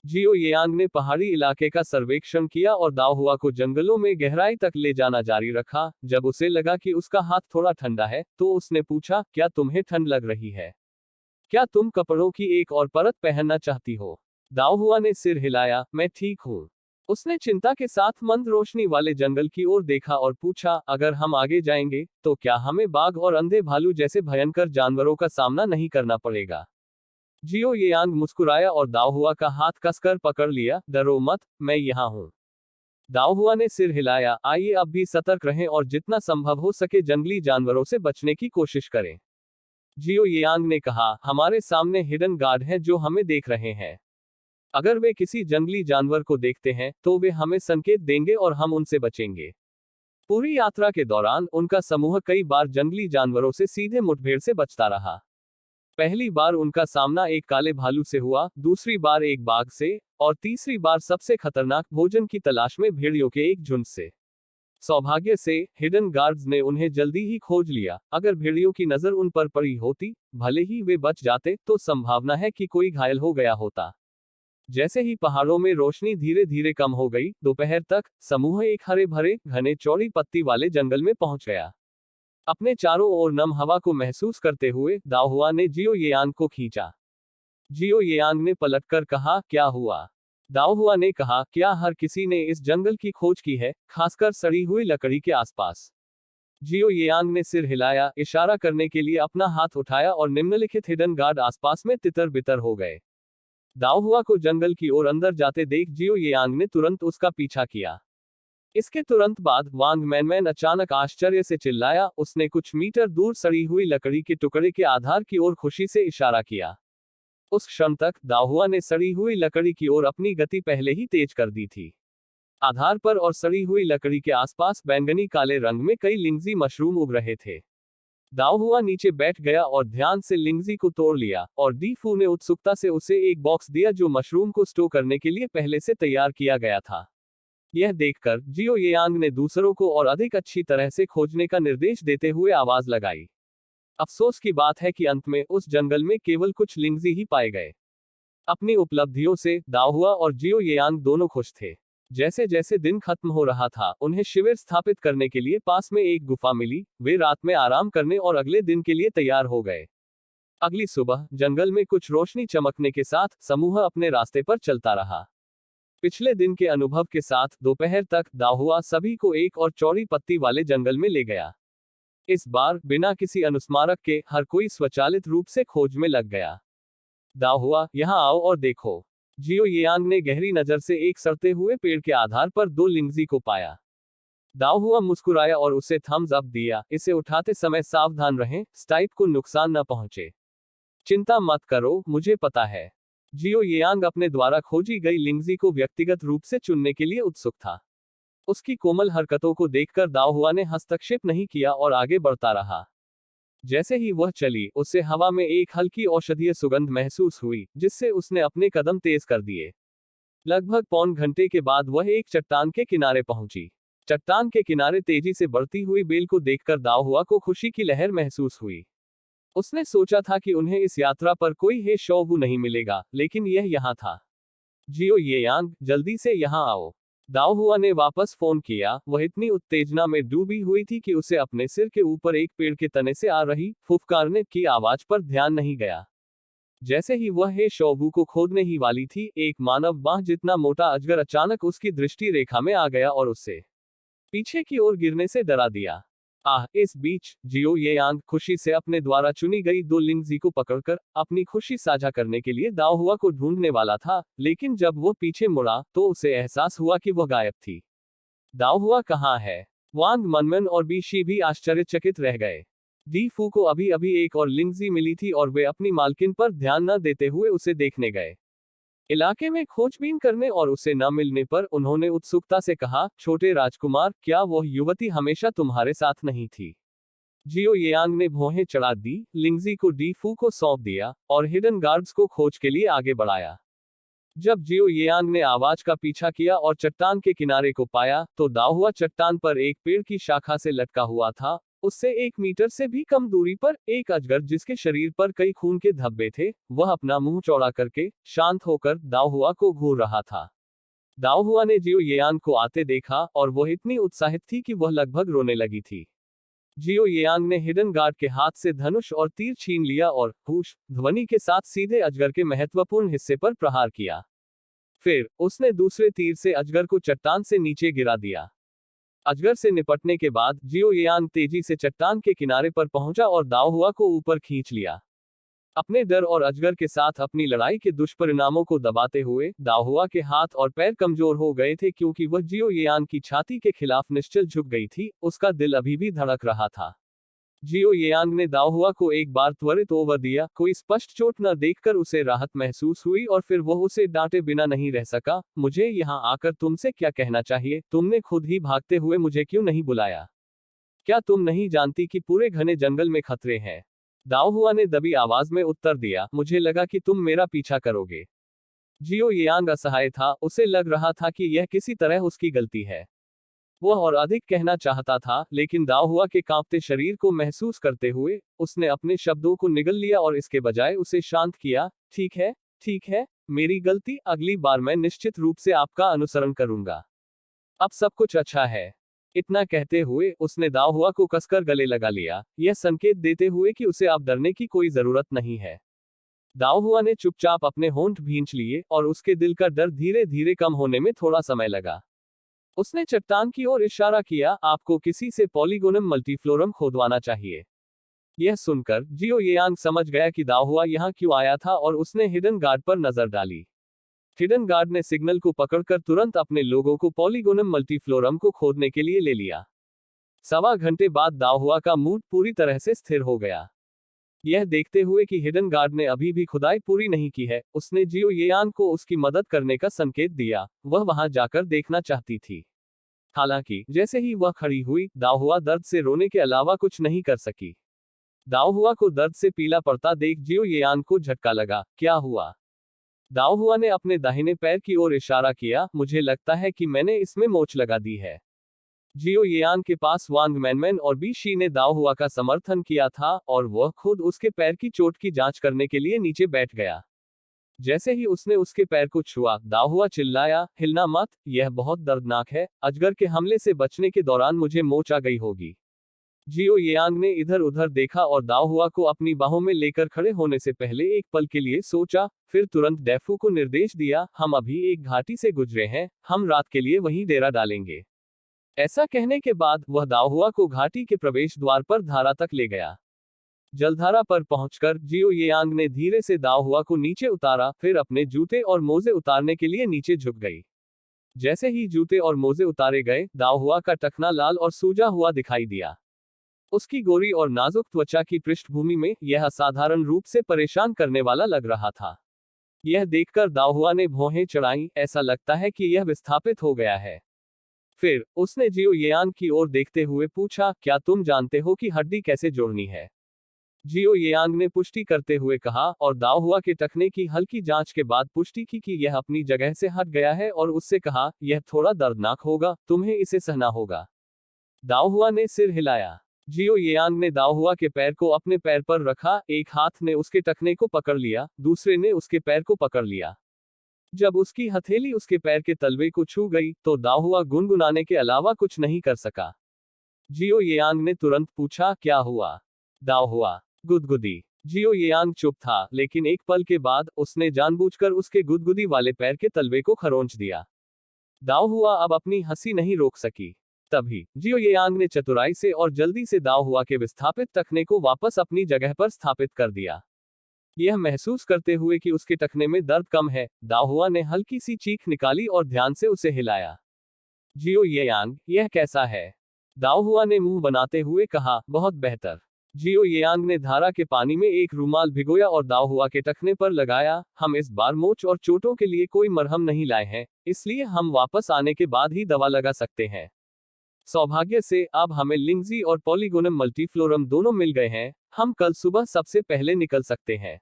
जियो येयांग ने पहाड़ी इलाके का सर्वेक्षण किया और दाव हुआ को जंगलों में गहराई तक ले जाना जारी रखा। जब उसे लगा कि उसका हाथ थोड़ा ठंडा है, तो उसने पूछा, क्या तुम्हें ठंड लग रही है? क्या तुम कपड़ों की एक और परत पहनना चाहती हो? दाव हुआ ने सिर हिलाया, मैं ठीक हूँ। उसने चिंता के साथ मंद रोशनी वाले जंगल की ओर देखा और पूछा, अगर हम आगे जाएंगे, तो क्या हमें बाघ और अंधे भालू जैसे भयंकर जानवरों का सामना नहीं करना पड़ेगा? जियो येयांग मुस्कुराया और दाव हुआ का हाथ कसकर पकड़ लिया। डरो मत, मैं यहाँ हूँ। दाव हुआ ने सिर हिलाया, आइए अब भी सतर्क रहें और जितना संभव हो सके जंगली जानवरों से बचने की कोशिश करें। जियो येयांग ने कहा, हमारे सामने हिडन गार्ड हैं जो हमें देख रहे हैं। अगर वे किसी जंगली जानवर को देखते हैं, तो वे हमें संकेत देंगे और हम उनसे बचेंगे। पूरी यात्रा के दौरान उनका समूह कई बार जंगली जानवरों से सीधे मुठभेड़ से बचता रहा। पहली बार उनका सामना एक काले भालू से हुआ, दूसरी बार एक बाघ से, और तीसरी बार सबसे खतरनाक भोजन की तलाश में भेड़ियों के एक झुंड से। सौभाग्य से हिडन गार्ड्स ने उन्हें जल्दी ही खोज लिया। अगर भेड़ियों की नजर उन पर पड़ी होती, भले ही वे बच जाते, तो संभावना है कि कोई घायल हो गया होता। जैसे ही पहाड़ों में रोशनी धीरे धीरे कम हो गई, दोपहर तक समूह एक हरे भरे घने चौड़ी पत्ती वाले जंगल में पहुंच गया। अपने चारों ओर नम हवा को महसूस करते हुए दाव हुआ ने जियो येयांग को खींचा। जियो येयांग ने पलटकर कहा, क्या हुआ? दाव हुआ ने कहा, क्या हर किसी ने इस जंगल की खोज की है, खासकर सड़ी हुई लकड़ी के आसपास? जियो येयांग ने सिर हिलाया, इशारा करने के लिए अपना हाथ उठाया और निम्नलिखित हिडन गार्ड आसपास में तितर बितर हो गए। दाव हुआ को जंगल की ओर अंदर जाते देख जियो येयांग ने तुरंत उसका पीछा किया। इसके तुरंत बाद वांग मैनमैन अचानक आश्चर्य से चिल्लाया। उसने कुछ मीटर दूर सड़ी हुई लकड़ी के टुकड़े के आधार की ओर खुशी से इशारा किया। उस क्षण तक दाव हुआ ने सड़ी हुई लकड़ी की ओर अपनी गति पहले ही तेज कर दी थी। आधार पर और सड़ी हुई लकड़ी के आसपास बैंगनी काले रंग में कई लिंगजी मशरूम उग रहे थे। दाओ हुआ नीचे बैठ गया और ध्यान से लिंगजी को तोड़ लिया, और डी फू ने उत्सुकता से उसे एक बॉक्स दिया जो मशरूम को स्टोर करने के लिए पहले से तैयार किया गया था। यह देखकर जियो येयांग ने दूसरों को और अधिक अच्छी तरह से खोजने का निर्देश देते हुए आवाज लगाई। अफसोस की बात है कि अंत में उस जंगल में केवल कुछ लिंगजी ही पाए गए। अपनी उपलब्धियों से दाओ हुआ और जियो येयांग दोनों खुश थे। जैसे जैसे दिन खत्म हो रहा था, उन्हें शिविर स्थापित करने के लिए पास में एक गुफा मिली। वे रात में आराम करने और अगले दिन के लिए तैयार हो गए। अगली सुबह जंगल में कुछ रोशनी चमकने के साथ समूह अपने रास्ते पर चलता रहा। पिछले दिन के अनुभव के साथ दोपहर तक दाओ हुआ सभी को एक और चौड़ी पत्ती वाले जंगल में ले गया। इस बार बिना किसी अनुस्मारक के हर कोई स्वचालित रूप से खोज में लग गया। दाओ हुआ, यहाँ आओ और देखो। जियो येयांग ने गहरी नजर से एक सड़ते हुए पेड़ के आधार पर दो लिंगजी को पाया। दाओ हुआ मुस्कुराया और उसे थम्स अप दिया। इसे उठाते समय सावधान रहें, स्टाइप को नुकसान न पहुंचे। चिंता मत करो, मुझे पता है। जियो येयांग अपने द्वारा खोजी गई लिंगजी को व्यक्तिगत रूप से चुनने के लिए उत्सुक था। उसकी कोमल हरकतों को देखकर दाओ हुआ ने हस्तक्षेप नहीं किया और आगे बढ़ता रहा। जैसे ही वह चली, उसे हवा में एक हल्की औषधीय सुगंध महसूस हुई, जिससे उसने अपने कदम तेज कर दिए। लगभग पौन घंटे के बाद वह एक चट्टान के किनारे पहुंची। चट्टान के किनारे तेजी से बढ़ती हुई बेल को देखकर दाओ हुआ को खुशी की लहर महसूस हुई। उसने सोचा था कि उन्हें इस यात्रा पर कोई हे शौबू नहीं मिलेगा, लेकिन यह यहाँ था। जियो येयांग, जल्दी से यहाँ आओ। दाओ हुआ ने वापस फोन किया। वह इतनी उत्तेजना में डूबी हुई थी कि उसे अपने सिर के ऊपर एक पेड़ के तने से आ रही फुफकारने की आवाज पर ध्यान नहीं गया। जैसे ही वह हे शौबू को खोदने ही वाली थी, एक मानव बांह जितना मोटा अजगर अचानक उसकी दृष्टि रेखा में आ गया और उससे पीछे की ओर गिरने से डरा दिया। इस बीच जियो येयांग खुशी से अपने द्वारा चुनी गई दो लिंगजी को पकड़कर अपनी खुशी साझा करने के लिए दाओ हुआ को ढूंढने वाला था, लेकिन जब वो पीछे मुड़ा तो उसे एहसास हुआ कि वह गायब थी। दाओ हुआ कहाँ है? वांग मनमन और बीशी भी आश्चर्यचकित रह गए। डी फू को अभी अभी एक और लिंगजी मिली थी और वे अपनी मालकिन पर ध्यान न देते हुए उसे देखने गए। इलाके में खोजबीन करने और उसे न मिलने पर उन्होंने उत्सुकता से कहा, छोटे राजकुमार, क्या वह युवती हमेशा तुम्हारे साथ नहीं थी? जियो येयांग ने भौहें चढ़ा दी, लिंगजी को डी फू को सौंप दिया और हिडन गार्ड्स को खोज के लिए आगे बढ़ाया। जब जियो येयांग ने आवाज का पीछा किया और चट्टान के किनारे को पाया, तो दाओ हुआ चट्टान पर एक पेड़ की शाखा से लटका हुआ था। उससे 1 मीटर से भी कम दूरी पर एक अजगर, जिसके शरीर पर कई खून के धब्बे थे, वह अपना मुंह चौड़ा करके शांत होकर दाओ हुआ को घूर रहा था। दाओ हुआ ने जियो येयांग को आते देखा और वह इतनी उत्साहित थी कि वह लगभग रोने लगी थी। जियो येयांग ने हिडन गार्ड के हाथ से धनुष और तीर छीन लिया और हुश ध्वनि के साथ सीधे अजगर के महत्वपूर्ण हिस्से पर प्रहार किया। फिर उसने दूसरे तीर से अजगर को चट्टान से नीचे गिरा दिया। अजगर से निपटने के बाद जियो येयांग तेजी से चट्टान के किनारे पर पहुंचा और दाओ हुआ को ऊपर खींच लिया। अपने डर और अजगर के साथ अपनी लड़ाई के दुष्परिणामों को दबाते हुए दाओ हुआ के हाथ और पैर कमजोर हो गए थे, क्योंकि वह जियो येयांग की छाती के खिलाफ निश्चल झुक गई थी। उसका दिल अभी भी धड़क रहा था। जियो येयांग ने दाओ हुआ को एक बार त्वरित ओवर दिया। कोई स्पष्ट चोट न देखकर उसे राहत महसूस हुई और फिर वह उसे डांटे बिना नहीं रह सका। मुझे यहाँ आकर तुमसे क्या कहना चाहिए? तुमने खुद ही भागते हुए मुझे क्यों नहीं बुलाया? क्या तुम नहीं जानती कि पूरे घने जंगल में खतरे हैं? दाओ हुआ ने दबी आवाज में उत्तर दिया, मुझे लगा कि तुम मेरा पीछा करोगे। जियो येयांग असहाय था। उसे लग रहा था कि यह किसी तरह उसकी गलती है। वह और अधिक कहना चाहता था, लेकिन दाओ हुआ के कांपते शरीर को महसूस करते हुए उसने अपने शब्दों को निगल लिया और इसके बजाय उसे शांत किया। ठीक है, मेरी गलती। अगली बार मैं निश्चित रूप से आपका अनुसरण करूंगा। अब सब कुछ अच्छा है। इतना कहते हुए उसने दाओ हुआ को कसकर गले लगा लिया, यह संकेत देते हुए कि उसे अब डरने की कोई जरूरत नहीं है। दाओ हुआ ने चुपचाप अपने होंठ भींच लिए और उसके दिल का डर धीरे धीरे कम होने में थोड़ा समय लगा। उसने चट्टान की ओर इशारा किया, आपको किसी से पॉलीगोनम मल्टीफ्लोरम खोदवाना चाहिए। यह सुनकर जियो येयांग समझ गया कि दाओ हुआ यहाँ क्यों आया था और उसने हिडन गार्ड पर नजर डाली। हिडन गार्ड ने सिग्नल को पकड़कर तुरंत अपने लोगों को पॉलीगोनम मल्टीफ्लोरम को खोदने के लिए ले लिया। 1.25 घंटे बाद दाओ हुआ का मूड पूरी तरह से स्थिर हो गया। यह देखते हुए कि हिडन गार्ड ने अभी भी खुदाई पूरी नहीं की है, उसने जियो येयांग को उसकी मदद करने का संकेत दिया। वह वहां जाकर देखना चाहती थी। हालांकि जैसे ही वह खड़ी हुई, दाओ हुआ दर्द से रोने के अलावा कुछ नहीं कर सकी। दाओ हुआ को दर्द से पीला पड़ता देख जियो येयान को झटका लगा। क्या हुआ? दाओ हुआ ने अपने दाहिने पैर की ओर इशारा किया। मुझे लगता है कि मैंने इसमें मोच लगा दी है। जियो येयान के पास वांग मैनमैन और बी शी ने दाओ हुआ का समर्थन किया था और वह खुद उसके पैर की चोट की जांच करने के लिए नीचे बैठ गया। जैसे ही उसने उसके पैर को छुआ, दाओ हुआ चिल्लाया, हिलना मत, यह बहुत दर्दनाक है, अजगर के हमले से बचने के दौरान मुझे मोच आ गई होगी। जियो येयांग ने इधर उधर देखा और दाओ हुआ को अपनी बाहों में लेकर खड़े होने से पहले एक पल के लिए सोचा, फिर तुरंत डेफू को निर्देश दिया, हम अभी एक घाटी से गुजरे हैं, हम रात के लिए वहीं डेरा डालेंगे। ऐसा कहने के बाद वह दाओ हुआ को घाटी के प्रवेश द्वार पर धारा तक ले गया। जलधारा पर पहुंचकर जियो येयांग ने धीरे से दाओ हुआ को नीचे उतारा, फिर अपने जूते और मोजे उतारने के लिए नीचे झुक गई। जैसे ही जूते और मोजे उतारे गए, दाओ हुआ का टखना लाल और सूजा हुआ दिखाई दिया। उसकी गोरी और नाजुक त्वचा की पृष्ठभूमि में यह असाधारण रूप से परेशान करने वाला लग रहा था। यह देखकर दाओ हुआ ने भौहें चढ़ाई, ऐसा लगता है कि यह विस्थापित हो गया है। फिर उसने जियो येयान की ओर देखते हुए पूछा, क्या तुम जानते हो कि हड्डी कैसे जोड़नी है? जियो येयांग ने पुष्टि करते हुए कहा, और दाओ हुआ के टखने की हल्की जांच के बाद पुष्टि की कि यह अपनी जगह से हट गया है और उससे कहा, यह थोड़ा दर्दनाक होगा, तुम्हें इसे सहना होगा। दाओ हुआ ने सिर हिलाया। जियो येयांग ने दाओ हुआ के पैर को अपने पैर पर रखा, एक हाथ ने उसके टखने को पकड़ लिया, दूसरे ने उसके पैर को पकड़ लिया। जब उसकी हथेली उसके पैर के तलवे को छू गई, तो दाओ हुआ गुनगुनाने के अलावा कुछ नहीं कर सका। जियो येयांग ने तुरंत पूछा, क्या हुआ? दाओ हुआ गुदगुदी। जियो येयांग चुप था, लेकिन एक पल के बाद उसने जानबूझकर उसके गुदगुदी वाले पैर के तलवे को खरोंच दिया। दाओ हुआ अब अपनी हंसी नहीं रोक सकी। तभी जियो येयांग ने चतुराई से और जल्दी से दाओ हुआ के विस्थापित टखने को वापस अपनी जगह पर स्थापित कर दिया। यह महसूस करते हुए कि उसके टखने में दर्द कम है, दाओ हुआ ने हल्की सी चीख निकाली और ध्यान से उसे हिलाया। जियो येयांग, यह कैसा है? दाओ हुआ ने मुंह बनाते हुए कहा, बहुत बेहतर। जियो येयांग ने धारा के पानी में एक रूमाल भिगोया और दाओ हुआ के टखने पर लगाया। हम इस बार मोच और चोटों के लिए कोई मरहम नहीं लाए हैं, इसलिए हम वापस आने के बाद ही दवा लगा सकते हैं। सौभाग्य से अब हमें लिंगजी और पॉलीगोनम मल्टीफ्लोरम दोनों मिल गए हैं, हम कल सुबह सबसे पहले निकल सकते हैं।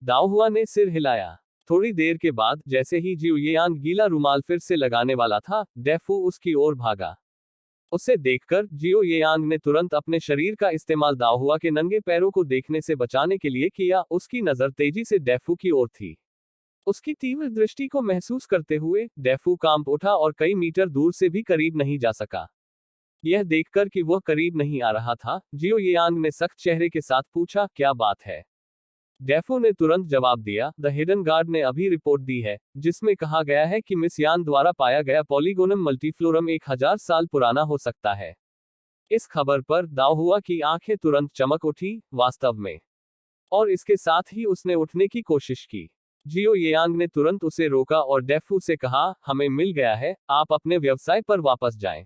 दाओ हुआ ने सिर हिलाया। थोड़ी देर के बाद जैसे ही जियो येयांग गीला रूमाल फिर से लगाने वाला था, डेफू उसकी ओर भागा। उसे देखकर जियो येयांग ने तुरंत अपने शरीर का इस्तेमाल दाओ हुआ के नंगे पैरों को देखने से बचाने के लिए किया। उसकी नजर तेजी से डेफू की ओर थी। उसकी तीव्र दृष्टि को महसूस करते हुए डेफू कांप उठा और कई मीटर दूर से भी करीब नहीं जा सका। यह देखकर कि वह करीब नहीं आ रहा था, जियो येयांग ने सख्त चेहरे के साथ पूछा, क्या बात है? डेफो ने तुरंत जवाब दिया, द हिडन गार्ड ने अभी रिपोर्ट दी है, जिसमें कहा गया है कि मिस यान द्वारा पाया गया पॉलीगोनम मल्टीफ्लोरम 1000 साल पुराना हो सकता है। इस खबर पर दाओ हुआ की आंखें तुरंत चमक उठी, वास्तव में। और इसके साथ ही उसने उठने की कोशिश की। जियो येयांग ने तुरंत उसे रोका और डेफू से कहा, हमें मिल गया है, आप अपने व्यवसाय पर वापस जाएं।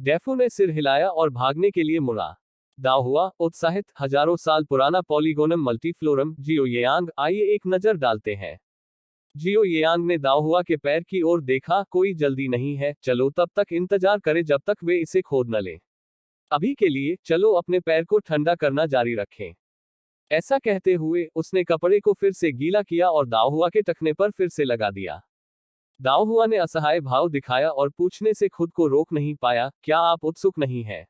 डेफू ने सिर हिलाया और भागने के लिए मुड़ा। दाओ हुआ उत्साहित, हजारों साल पुराना पॉलीगोनम मल्टीफ्लोरम, जियो येयांग, आइए एक नजर डालते हैं। जियो येयांग ने दाओ हुआ के पैर की ओर देखा, कोई जल्दी नहीं है, चलो तब तक इंतजार करें जब तक वे इसे खोद न लें। अभी के लिए चलो अपने पैर को ठंडा करना जारी रखें। ऐसा कहते हुए उसने कपड़े को फिर से गीला किया और दाओ हुआ के टखने पर फिर से लगा दिया। दाओ हुआ ने असहाय भाव दिखाया और पूछने से खुद को रोक नहीं पाया, क्या आप उत्सुक नहीं हैं?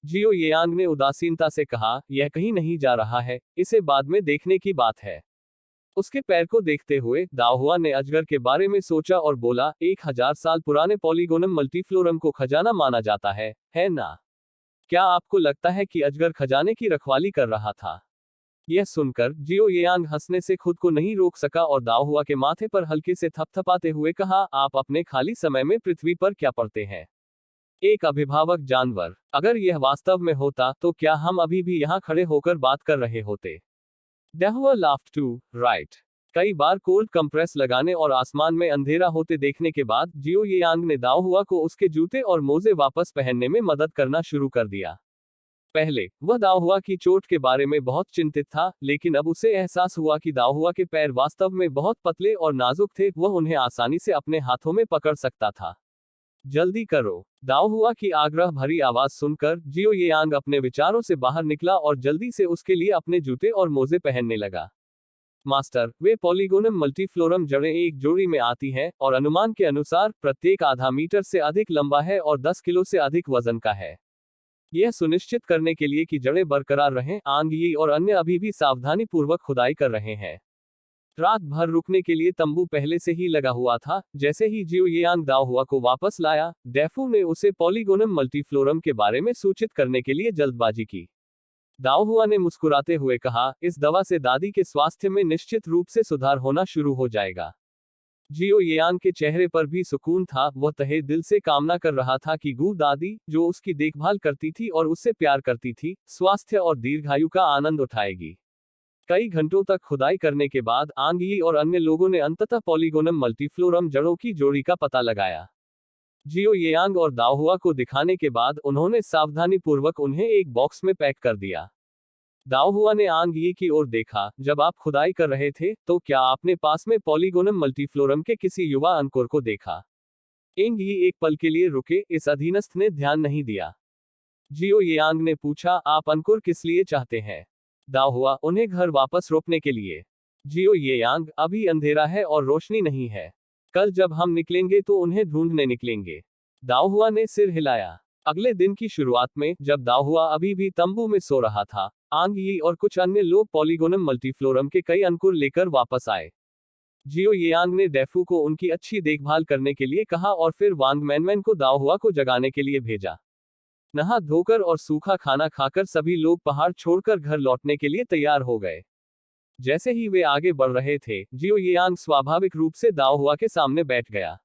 जियो येयांग ने उदासीनता से कहा, यह कहीं नहीं जा रहा है, इसे बाद में देखने की बात है। उसके पैर को देखते हुए दाओ हुआ ने अजगर के बारे में सोचा और बोला, 1000 साल पुराने पॉलीगोनम मल्टीफ्लोरम को खजाना माना जाता है ना? क्या आपको लगता है कि अजगर खजाने की रखवाली कर रहा था? यह सुनकर जियो येयांग हंसने से खुद को नहीं रोक सका और दाओ हुआ के माथे पर हल्के से थपथपाते हुए कहा, आप अपने खाली समय में पृथ्वी पर क्या पढ़ते हैं? एक अभिभावक जानवर। अगर यह वास्तव में होता तो क्या हम अभी भी यहाँ खड़े होकर बात कर रहे होते? डेहुआ लाफ्ड टू, राइट। कई बार कोल्ड कंप्रेस लगाने और आसमान में अंधेरा होते देखने के बाद जियो येयांग ने दाओ हुआ को उसके जूते और मोजे वापस पहनने में मदद करना शुरू कर दिया। पहले वह दाओ हुआ की चोट के बारे में बहुत चिंतित था, लेकिन अब उसे एहसास हुआ कि दाओ हुआ के पैर वास्तव में बहुत पतले और नाजुक थे, वह उन्हें आसानी से अपने हाथों में पकड़ सकता था। जल्दी करो। दाओ हुआ की आग्रह भरी आवाज सुनकर जियो येयांग अपने विचारों से बाहर निकला और जल्दी से उसके लिए अपने जूते और मोजे पहनने लगा। मास्टर, वे पॉलीगोनम मल्टीफ्लोरम जड़ें एक जोड़ी में आती हैं और अनुमान के अनुसार प्रत्येक आधा मीटर से अधिक लंबा है और 10 किलो से अधिक वजन का है। यह सुनिश्चित करने के लिए कि जड़ें बरकरार रहें, आंग यी और अन्य अभी भी सावधानी पूर्वक खुदाई कर रहे हैं। रात भर रुकने के लिए तंबू पहले से ही लगा हुआ था। जैसे ही जियो येयांग दाओ हुआ को वापस लाया, डेफू ने उसे पॉलीगोनम मल्टीफ्लोरम के बारे में सूचित करने के लिए जल्दबाजी की। दाओ हुआ ने मुस्कुराते हुए कहा, इस दवा से दादी के स्वास्थ्य में निश्चित रूप से सुधार होना शुरू हो जाएगा। जियो येयांग के चेहरे पर भी सुकून था। वह तहे दिल से कामना कर रहा था कि गू दादी, जो उसकी देखभाल करती थी और उससे प्यार करती थी, स्वास्थ्य और दीर्घायु का आनंद उठाएगी। कई घंटों तक खुदाई करने के बाद आंग यी और अन्य लोगों ने अंततः पॉलीगोनम मल्टीफ्लोरम जड़ों की जोड़ी का पता लगाया। जियो येयांग और दाओ हुआ को दिखाने के बाद उन्होंने सावधानीपूर्वक उन्हें एक बॉक्स में पैक कर दिया। दाओ हुआ ने आंग यी की ओर देखा, जब आप खुदाई कर रहे थे, तो क्या आपने पास में पॉलीगोनम मल्टीफ्लोरम के किसी युवा अंकुर को देखा? एंग यी एक पल के लिए रुके, इस अधीनस्थ ने ध्यान नहीं दिया। जियो येयांग ने पूछा, आप अंकुर किस लिए चाहते हैं? दाओ हुआ, उन्हें घर वापस रोकने के लिए। जियो येयांग, अभी अंधेरा है और रोशनी नहीं है। कल जब हम निकलेंगे तो उन्हें ढूंढने निकलेंगे। दाओ हुआ ने सिर हिलाया। अगले दिन की शुरुआत में, जब दाओ हुआ अभी भी तंबू में सो रहा था, आंग यी और कुछ अन्य लोग पॉलीगोनम मल्टीफ्लोरम के कई अंकुर लेकर वापस आए। जियो येयांग ने डेफू को उनकी अच्छी देखभाल करने के लिए कहा और फिर वांग मैनमैन को दाओ हुआ को जगाने के लिए भेजा। नहा धोकर और सूखा खाना खाकर सभी लोग पहाड़ छोड़कर घर लौटने के लिए तैयार हो गए। जैसे ही वे आगे बढ़ रहे थे, जियो येयांग स्वाभाविक रूप से दाओ हुआ के सामने बैठ गया।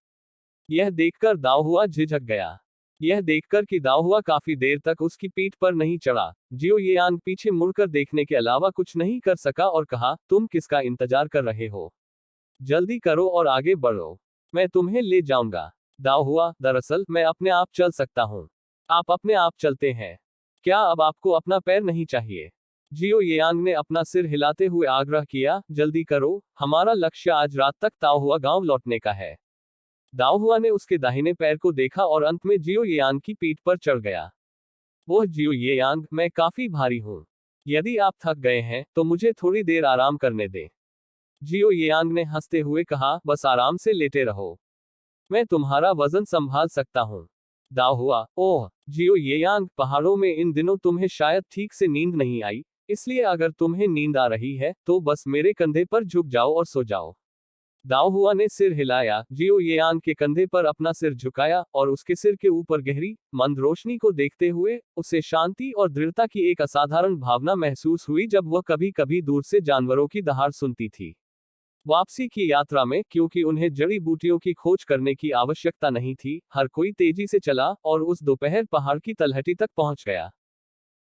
यह देखकर दाओ हुआ झिझक गया। यह देखकर कि दाओ हुआ काफी देर तक उसकी पीठ पर नहीं चढ़ा, जियो येयांग पीछे मुड़कर देखने के अलावा कुछ नहीं कर सका और कहा, तुम किसका इंतजार कर रहे हो? जल्दी करो और आगे बढ़ो। मैं तुम्हें ले जाऊंगा। दाओ हुआ, दरअसल मैं अपने आप चल सकता हूँ। आप अपने आप चलते हैं। क्या अब आपको अपना पैर नहीं चाहिए? जियो येयांग ने अपना सिर हिलाते हुए आग्रह किया, जल्दी करो, हमारा लक्ष्य आज रात तक ताओ हुआ गांव लौटने का है। दाओ हुआ ने उसके दाहिने पैर को देखा और अंत में जियो येयांग की पीठ पर चढ़ गया। वो जियो येयांग, मैं काफी भारी हूँ। यदि आप थक गए हैं, तो मुझे थोड़ी देर आराम करने दें। जियो येयांग ने हंसते हुए कहा, बस आराम से लेटे रहो। मैं तुम्हारा वजन संभाल सकता हूँ। दाओ हुआ, ओह, जियो येयांग, पहाड़ों में इन दिनों तुम्हें शायद ठीक से नींद नहीं आई, इसलिए अगर तुम्हें नींद आ रही है, तो बस मेरे कंधे पर झुक जाओ और सो जाओ। दाओ हुआ ने सिर हिलाया, जियो येयांग के कंधे पर अपना सिर झुकाया और उसके सिर के ऊपर गहरी, मंद रोशनी को देखते हुए, उसे शांति और दृढ़ता की एक असाधारण भावना महसूस हुई जब वह कभी कभी दूर से जानवरों की दहाड़ सुनती थी। वापसी की यात्रा में, क्योंकि उन्हें जड़ी बूटियों की खोज करने की आवश्यकता नहीं थी, हर कोई तेजी से चला और उस दोपहर पहाड़ की तलहटी तक पहुंच गया।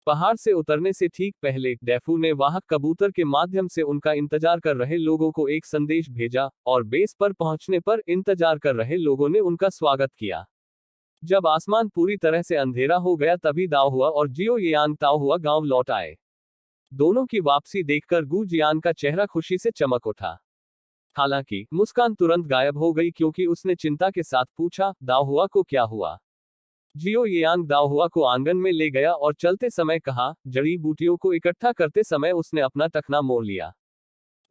पहाड़ से उतरने से ठीक पहले, डेफू ने वाहक कबूतर के माध्यम से उनका इंतजार कर रहे लोगों को एक संदेश भेजा, और बेस पर पहुंचने पर इंतजार कर रहे लोगों ने उनका स्वागत किया। जब आसमान पूरी तरह से अंधेरा हो गया तभी दाओ हुआ और जियो येयांग ताओ हुआ गांव लौट आए। दोनों की वापसी देखकर गू जियान का चेहरा खुशी से चमक उठा। हालांकि मुस्कान तुरंत गायब हो गई क्योंकि उसने चिंता के साथ पूछा, दाओ हुआ को क्या हुआ? जियो येयांग दाओ हुआ को आंगन में ले गया और चलते समय कहा, जड़ी बूटियों को इकट्ठा करते समय उसने अपना टखना मोड़ लिया।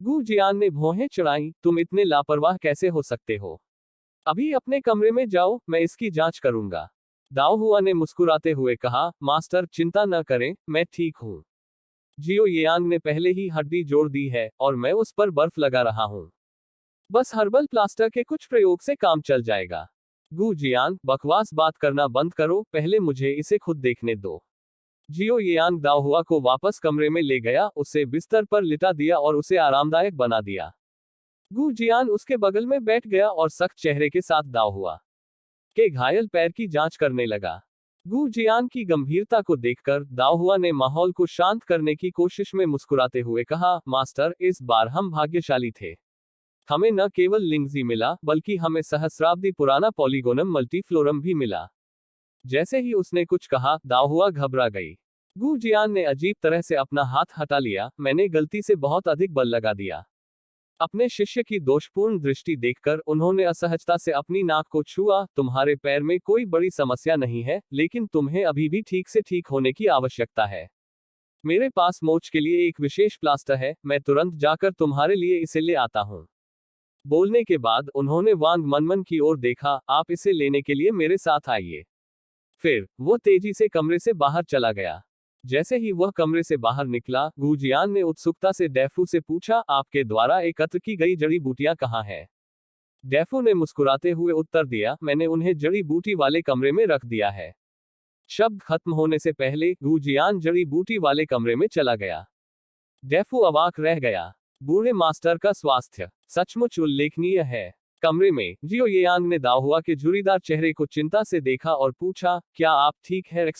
गू जियान ने भौहें चढ़ाई, तुम इतने लापरवाह कैसे हो सकते हो? अभी अपने कमरे में जाओ, मैं इसकी जांच करूंगा। दाओ हुआ ने मुस्कुराते हुए कहा, मास्टर चिंता न करें, मैं ठीक हूँ। जियो येयांग ने पहले ही हड्डी जोड़ दी है और मैं उस पर बर्फ लगा रहा हूँ। बस हर्बल प्लास्टर के कुछ प्रयोग से काम चल जाएगा। गू जियांग, बकवास बात करना बंद करो, पहले मुझे इसे खुद देखने दो। जियो येयांग दाओ हुआ को वापस कमरे में ले गया, उसे बिस्तर पर लिटा दिया और उसे आरामदायक बना दिया। गू जियान उसके बगल में बैठ गया और सख्त चेहरे के साथ दाओ हुआ के घायल पैर की जांच करने लगा। गू जियान की गंभीरता को देखकर दाओ हुआ ने माहौल को शांत करने की कोशिश में मुस्कुराते हुए कहा, मास्टर, इस बार हम भाग्यशाली थे। हमें न केवल लिंगजी मिला, बल्कि हमें सहस्राब्दी पुराना पॉलीगोनम मल्टीफ्लोरम भी मिला। जैसे ही उसने कुछ कहा, दाओ हुआ घबरा गई। गू जियान ने अजीब तरह से अपना हाथ हटा लिया, मैंने गलती से बहुत अधिक बल लगा दिया। अपने शिष्य की दोषपूर्ण दृष्टि देखकर उन्होंने असहजता से अपनी नाक को छुआ। तुम्हारे पैर में कोई बड़ी समस्या नहीं है, लेकिन तुम्हें अभी भी ठीक से ठीक होने की आवश्यकता है। मेरे पास मोच के लिए एक विशेष प्लास्टर है, मैं तुरंत जाकर तुम्हारे लिए इसे ले आता हूँ। बोलने के बाद उन्होंने वांग मनमन की ओर देखा। आप इसे लेने के लिए मेरे साथ आइए। फिर वो तेजी से कमरे से बाहर चला गया। जैसे ही वह कमरे से बाहर निकला, गुजियान ने उत्सुकता से डेफू से पूछा, आपके द्वारा एकत्र की गई जड़ी बूटियां कहाँ हैं? डेफू ने मुस्कुराते हुए उत्तर दिया, मैंने उन्हें जड़ी बूटी वाले कमरे में रख दिया है। शब्द खत्म होने से पहले गुजियान जड़ी बूटी वाले कमरे में चला गया। डेफू अवाक रह गया। बूढ़े मास्टर का स्वास्थ्य सचमुच उल्लेखनीय है। कमरे में जियो येयांग ने दाहुआ के झुर्रीदार चेहरे को चिंता से देखा और पूछा, क्या आप ठीक है?